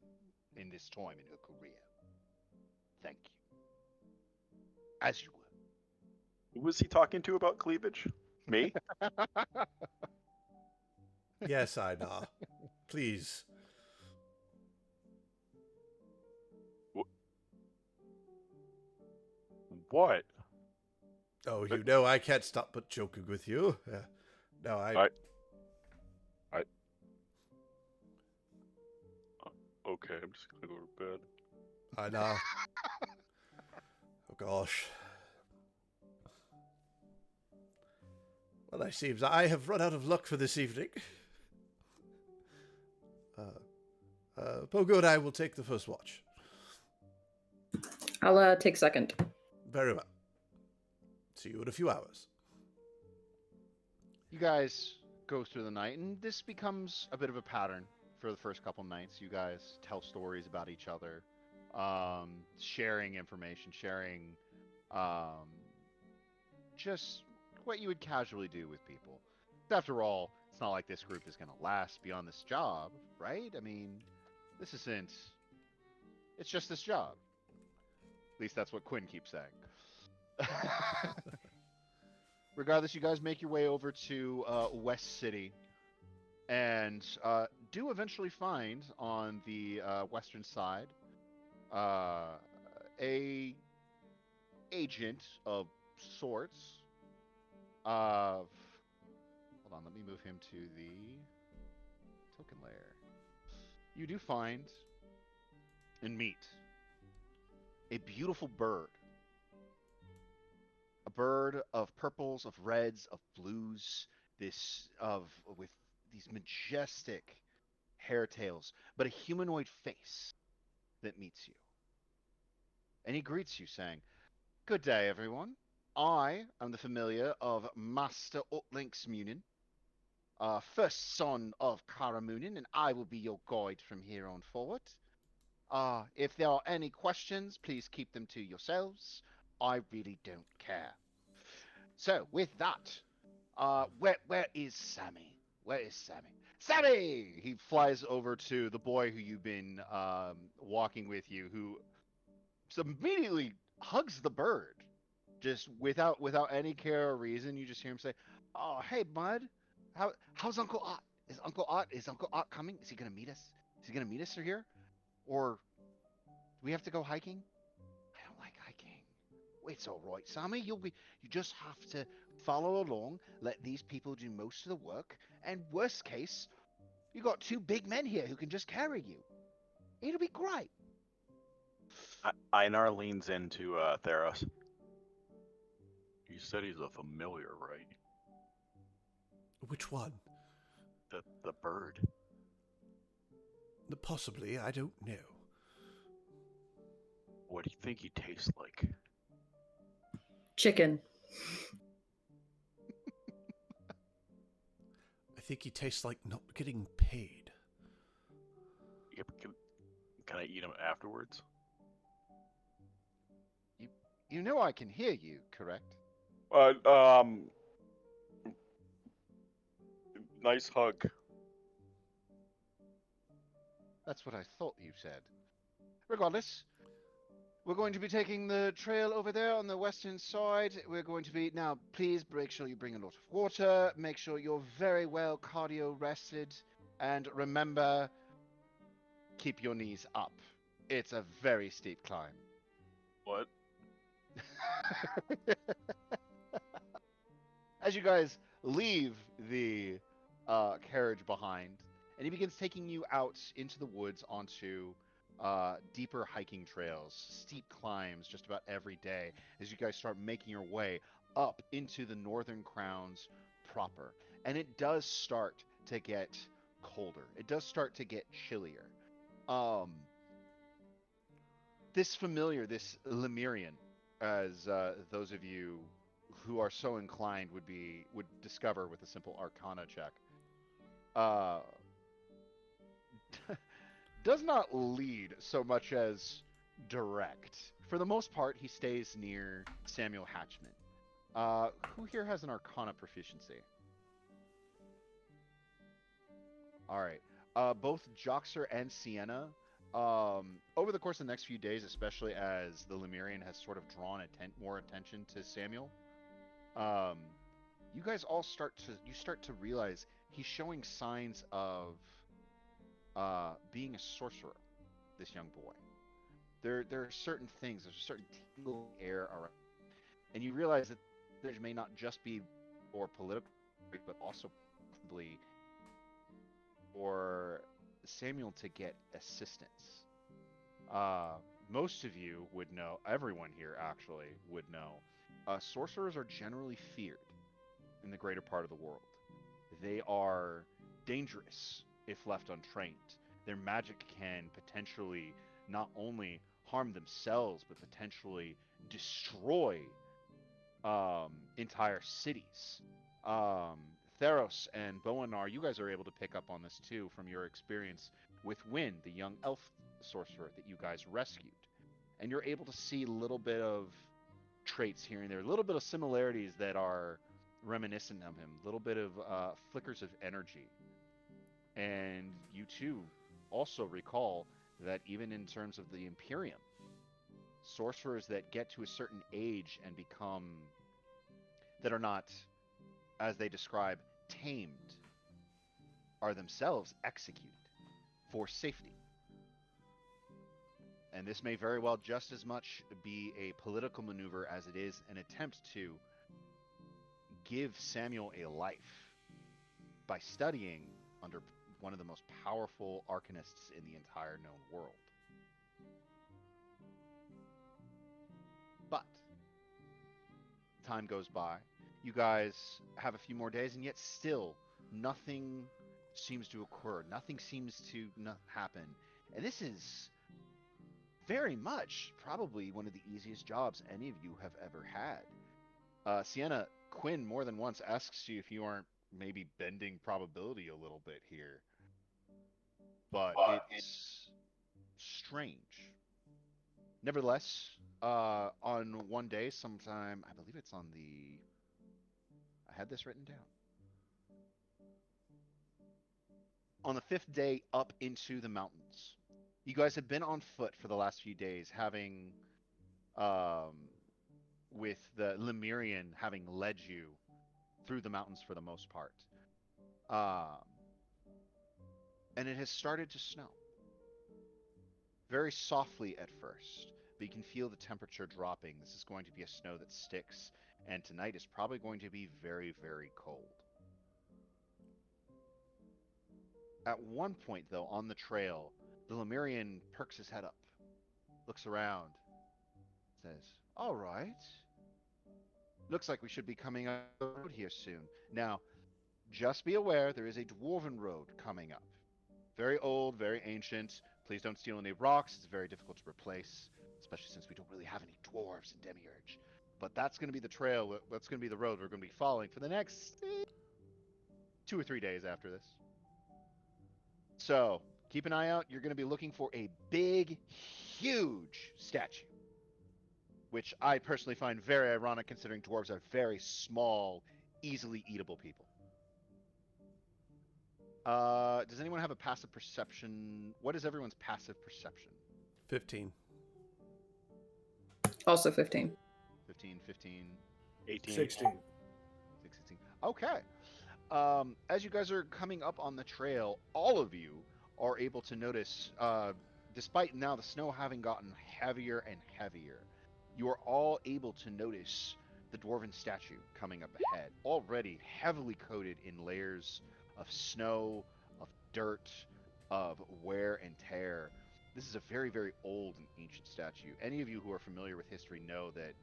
in this time in her career. Thank you. As you were. Who was he talking to about cleavage? Me? Yes, I know. Please. What? Oh, you know I can't stop but joking with you. No, Okay, I'm just gonna go to bed. I know. Oh, gosh. Well, it seems I have run out of luck for this evening. Pogo and I will take the first watch. I'll take second. Very well. See you in a few hours. You guys go through the night, and this becomes a bit of a pattern for the first couple nights. You guys tell stories about each other, sharing information, sharing just what you would casually do with people. After all, it's not like this group is going to last beyond this job, right? I mean, this isn't. It's just this job. At least that's what Quinn keeps saying. Regardless, you guys make your way over to West City, and do eventually find on the western side a agent of sorts. Hold on, let me move him to the token layer. You do find and meet a beautiful bird. A bird of purples, of reds, of blues, with these majestic hair tails, but a humanoid face that meets you. And he greets you saying, "Good day, everyone. I am the familiar of Master Utlink's Munin, first son of Kara Munin, and I will be your guide from here on forward. If there are any questions, please keep them to yourselves. I really don't care. So, with that, where is Sammy? Where is Sammy? Sammy! He flies over to the boy who you've been walking with you, who immediately hugs the bird, just without any care or reason. You just hear him say, "Oh, hey, bud, how's Uncle Ott? Is Uncle Ott coming? Is he gonna meet us? Is he gonna meet us here, or do we have to go hiking? I don't like hiking." It's all right, Sammy. You just have to follow along, let these people do most of the work, and worst case, you got two big men here who can just carry you. It'll be great. Einar leans into Theros. You said he's a familiar, right? Which one? The bird. Possibly, I don't know. What do you think he tastes like? Chicken. I think he tastes like not getting paid. Yeah, but can I eat him afterwards? You know I can hear you, correct? Nice hug. That's what I thought you said. Regardless, we're going to be taking the trail over there on the western side. We're going to be now. Please make sure you bring a lot of water. Make sure you're very well cardio rested, and remember, keep your knees up. It's a very steep climb. What? As you guys leave the carriage behind, and he begins taking you out into the woods onto deeper hiking trails, steep climbs just about every day as you guys start making your way up into the northern crowns proper. And it does start to get colder. It does start to get chillier. Um, this Lemurian, as those of you who are so inclined would discover with a simple Arcana check, uh, does not lead so much as direct. For the most part, he stays near Samuel Hatchman. Who here has an Arcana proficiency? All right. Both Joxer and Sienna, over the course of the next few days, especially as the Lemurian has sort of drawn more attention to Samuel, um, you guys all start to realize he's showing signs of being a sorcerer. This young boy. There are certain things. There's a certain tingle air around, and you realize that there may not just be for political, but also possibly for Samuel to get assistance. Uh, Most of you would know. Everyone here actually would know. Sorcerers are generally feared in the greater part of the world. They are dangerous if left untrained. Their magic can potentially not only harm themselves, but potentially destroy entire cities. Um, Theros and Boanar, you guys are able to pick up on this too from your experience with Wynn, the young elf sorcerer that you guys rescued. And you're able to see a little bit of traits here and there, a little bit of similarities that are reminiscent of him, a little bit of flickers of energy. And you too also recall that even in terms of the Imperium, sorcerers that get to a certain age and become, that are not, as they describe, tamed, are themselves executed for safety. And this may very well just as much be a political maneuver as it is an attempt to give Samuel a life by studying under one of the most powerful arcanists in the entire known world. But time goes by. You guys have a few more days, and yet still nothing seems to occur. Nothing seems to not happen. And this is very much probably one of the easiest jobs any of you have ever had. Sienna, Quinn more than once asks you if you aren't maybe bending probability a little bit here. But it's strange. Nevertheless, on one day, sometime, I believe it's on the. I had this written down. On the fifth day up into the mountains. You guys have been on foot for the last few days, having, um, with the Lemurian having led you through the mountains for the most part. Um, and it has started to snow. Very softly at first, but you can feel the temperature dropping. This is going to be a snow that sticks, and tonight is probably going to be very, very cold. At one point, though, on the trail, the Lemurian perks his head up, looks around, says, "All right. Looks like we should be coming up the road here soon. Now, just be aware there is a dwarven road coming up. Very old, very ancient. Please don't steal any rocks. It's very difficult to replace, especially since we don't really have any dwarves in Demiurge. But that's going to be the trail. That's going to be the road we're going to be following for the next 2 or 3 days after this. So keep an eye out. You're going to be looking for a big, huge statue, which I personally find very ironic considering dwarves are very small, easily eatable people. Does anyone have a passive perception? What is everyone's passive perception? 15. Also 15. 15, 15, 18. 16. 16. Okay. As you guys are coming up on the trail, all of you are able to notice, despite now the snow having gotten heavier and heavier, you are all able to notice the dwarven statue coming up ahead, already heavily coated in layers of snow, of dirt, of wear and tear. This is a very, very old and ancient statue. Any of you who are familiar with history know that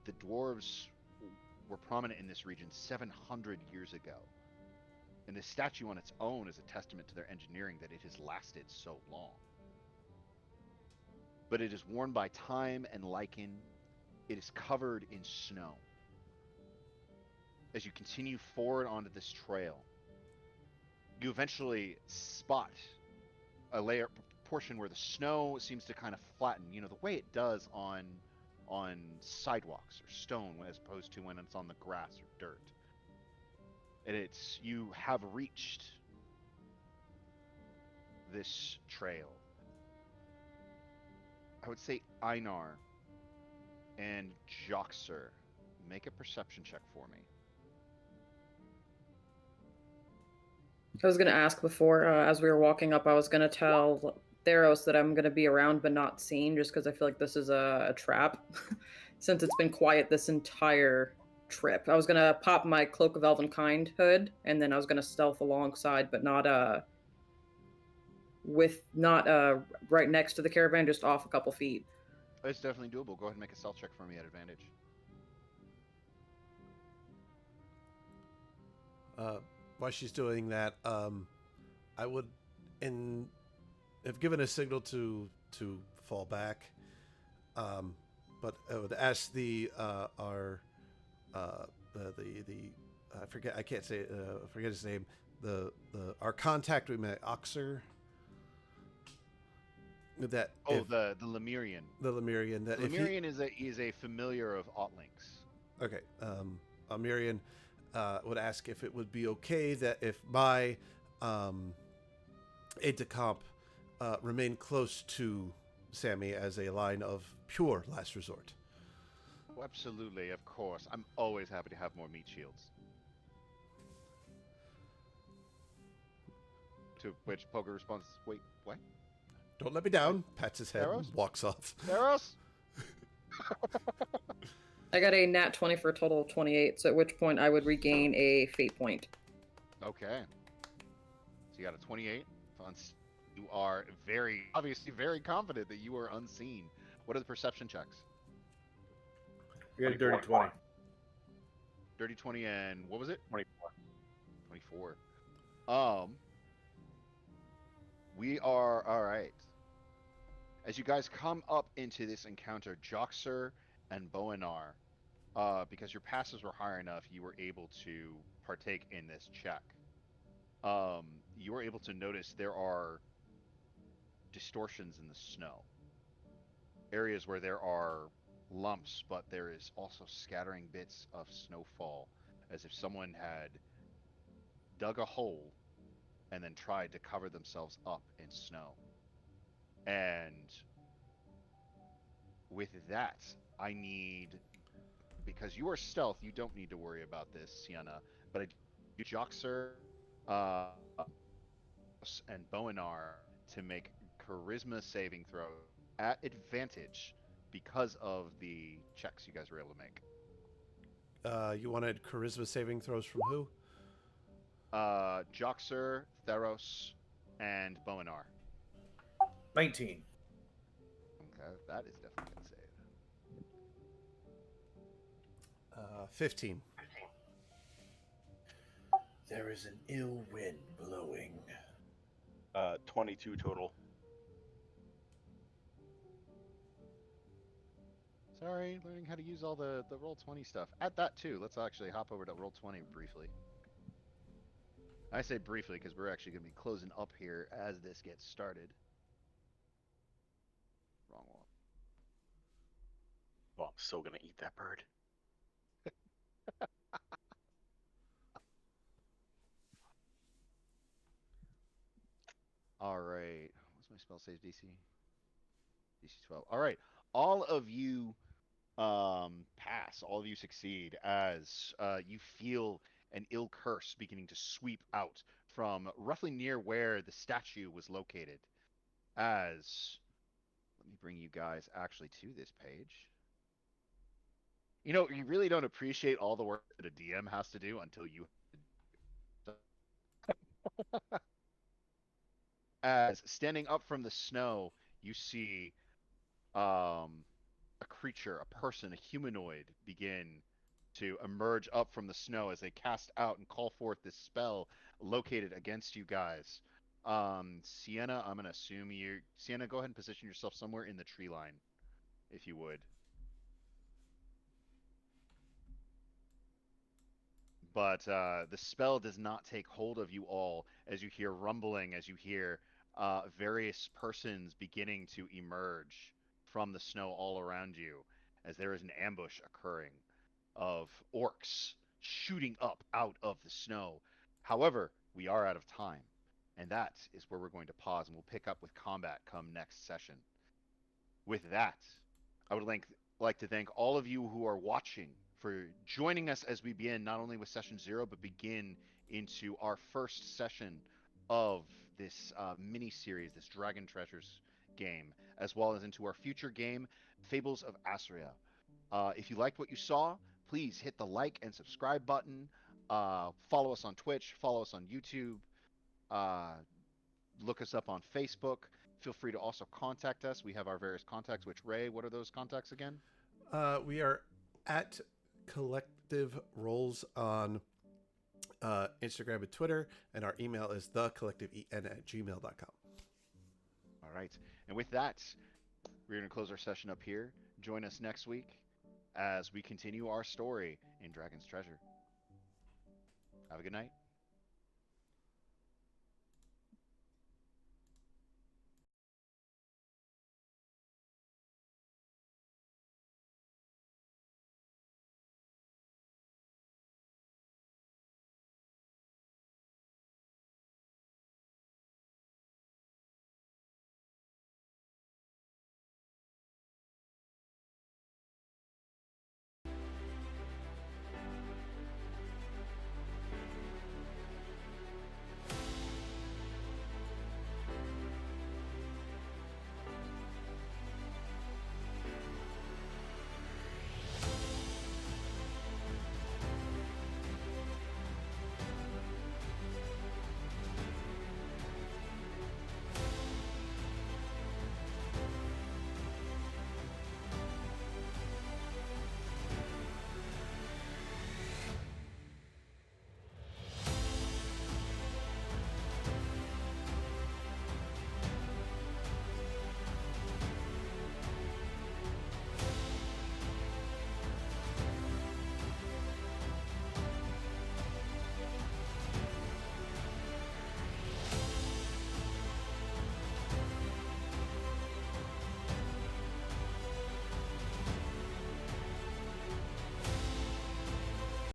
the dwarves were prominent in this region 700 years ago. And this statue on its own is a testament to their engineering that it has lasted so long. But it is worn by time and lichen. It is covered in snow. As you continue forward onto this trail, you eventually spot a layer portion where the snow seems to kind of flatten, the way it does on sidewalks or stone as opposed to when it's on the grass or dirt. And you have reached this trail. I would say Einar and Joxer, make a perception check for me. I was going to ask before, as we were walking up, I was going to tell Theros that I'm going to be around but not seen, just because I feel like this is a trap, since it's been quiet this entire trip. I was going to pop my Cloak of Elvenkind hood, and then I was going to stealth alongside, but not right next to the caravan, just off a couple feet. It's definitely doable. Go ahead and make a stealth check for me at advantage. While she's doing that, I would have given a signal to fall back, but I would ask the I can't say I forget his name, our contact we met, Oxer. The Lemurian. The Lemurian. The Lemurian is a familiar of Otling's. Okay, Lemurian would ask if it would be okay that if my aide de camp remain close to Sammy as a line of pure last resort. Oh, absolutely, of course. I'm always happy to have more meat shields. To which Poker responds, "Wait, what? Don't let me down." Pats his head and walks off. Theros? I got a nat 20 for a total of 28, so at which point I would regain a fate point. Okay. So you got a 28. You are obviously very confident that you are unseen. What are the perception checks? We got a dirty 20. Dirty 20 and what was it? 24. 24. We are all right. As you guys come up into this encounter, Joxer and Boanar, because your passes were high enough, you were able to partake in this check. You were able to notice there are distortions in the snow, areas where there are lumps, but there is also scattering bits of snowfall, as if someone had dug a hole and then tried to cover themselves up in snow. And with that, I need, because you are stealth, you don't need to worry about this, Sienna, but I do Joxer, uh, and Boanar to make charisma saving throws at advantage because of the checks you guys were able to make. You wanted charisma saving throws from who? Joxer, Theros, and Boanar. 19. Okay, that is definitely gonna save. 15. There is an ill wind blowing. 22 total. Sorry, learning how to use all the Roll20 stuff. Add that too. Let's actually hop over to Roll20 briefly. I say briefly because we're actually going to be closing up here as this gets started. Wrong one. Oh, I'm so gonna eat that bird. All right. What's my spell save DC? DC 12. All right. All of you pass. All of you succeed as you feel an ill curse beginning to sweep out from roughly near where the statue was located. As let me bring you guys actually to this page. You know, you really don't appreciate all the work that a DM has to do until you. As standing up from the snow, you see a creature, a person, a humanoid begin to emerge up from the snow as they cast out and call forth this spell located against you guys. Sienna, I'm gonna assume you. Sienna, go ahead and position yourself somewhere in the tree line, if you would. But the spell does not take hold of you all as you hear rumbling, as you hear various persons beginning to emerge from the snow all around you, as there is an ambush occurring of orcs shooting up out of the snow. However, we are out of time, and that is where we're going to pause, and we'll pick up with combat come next session. With that, I would like to thank all of you who are watching for joining us as we begin not only with session 0, but begin into our first session of this mini series, this Dragon Treasures game, as well as into our future game, Fables of Asraya. If you liked what you saw, please hit the like and subscribe button. Follow us on Twitch, follow us on YouTube, uh, look us up on Facebook. Feel free to also contact us. We have our various contacts, which, Ray, what are those contacts again? We are at Collective Roles on Instagram and Twitter, and our email is thecollectiveen@gmail.com. All right. And with that, we're going to close our session up here. Join us next week as we continue our story in Dragon's Treasure. Have a good night.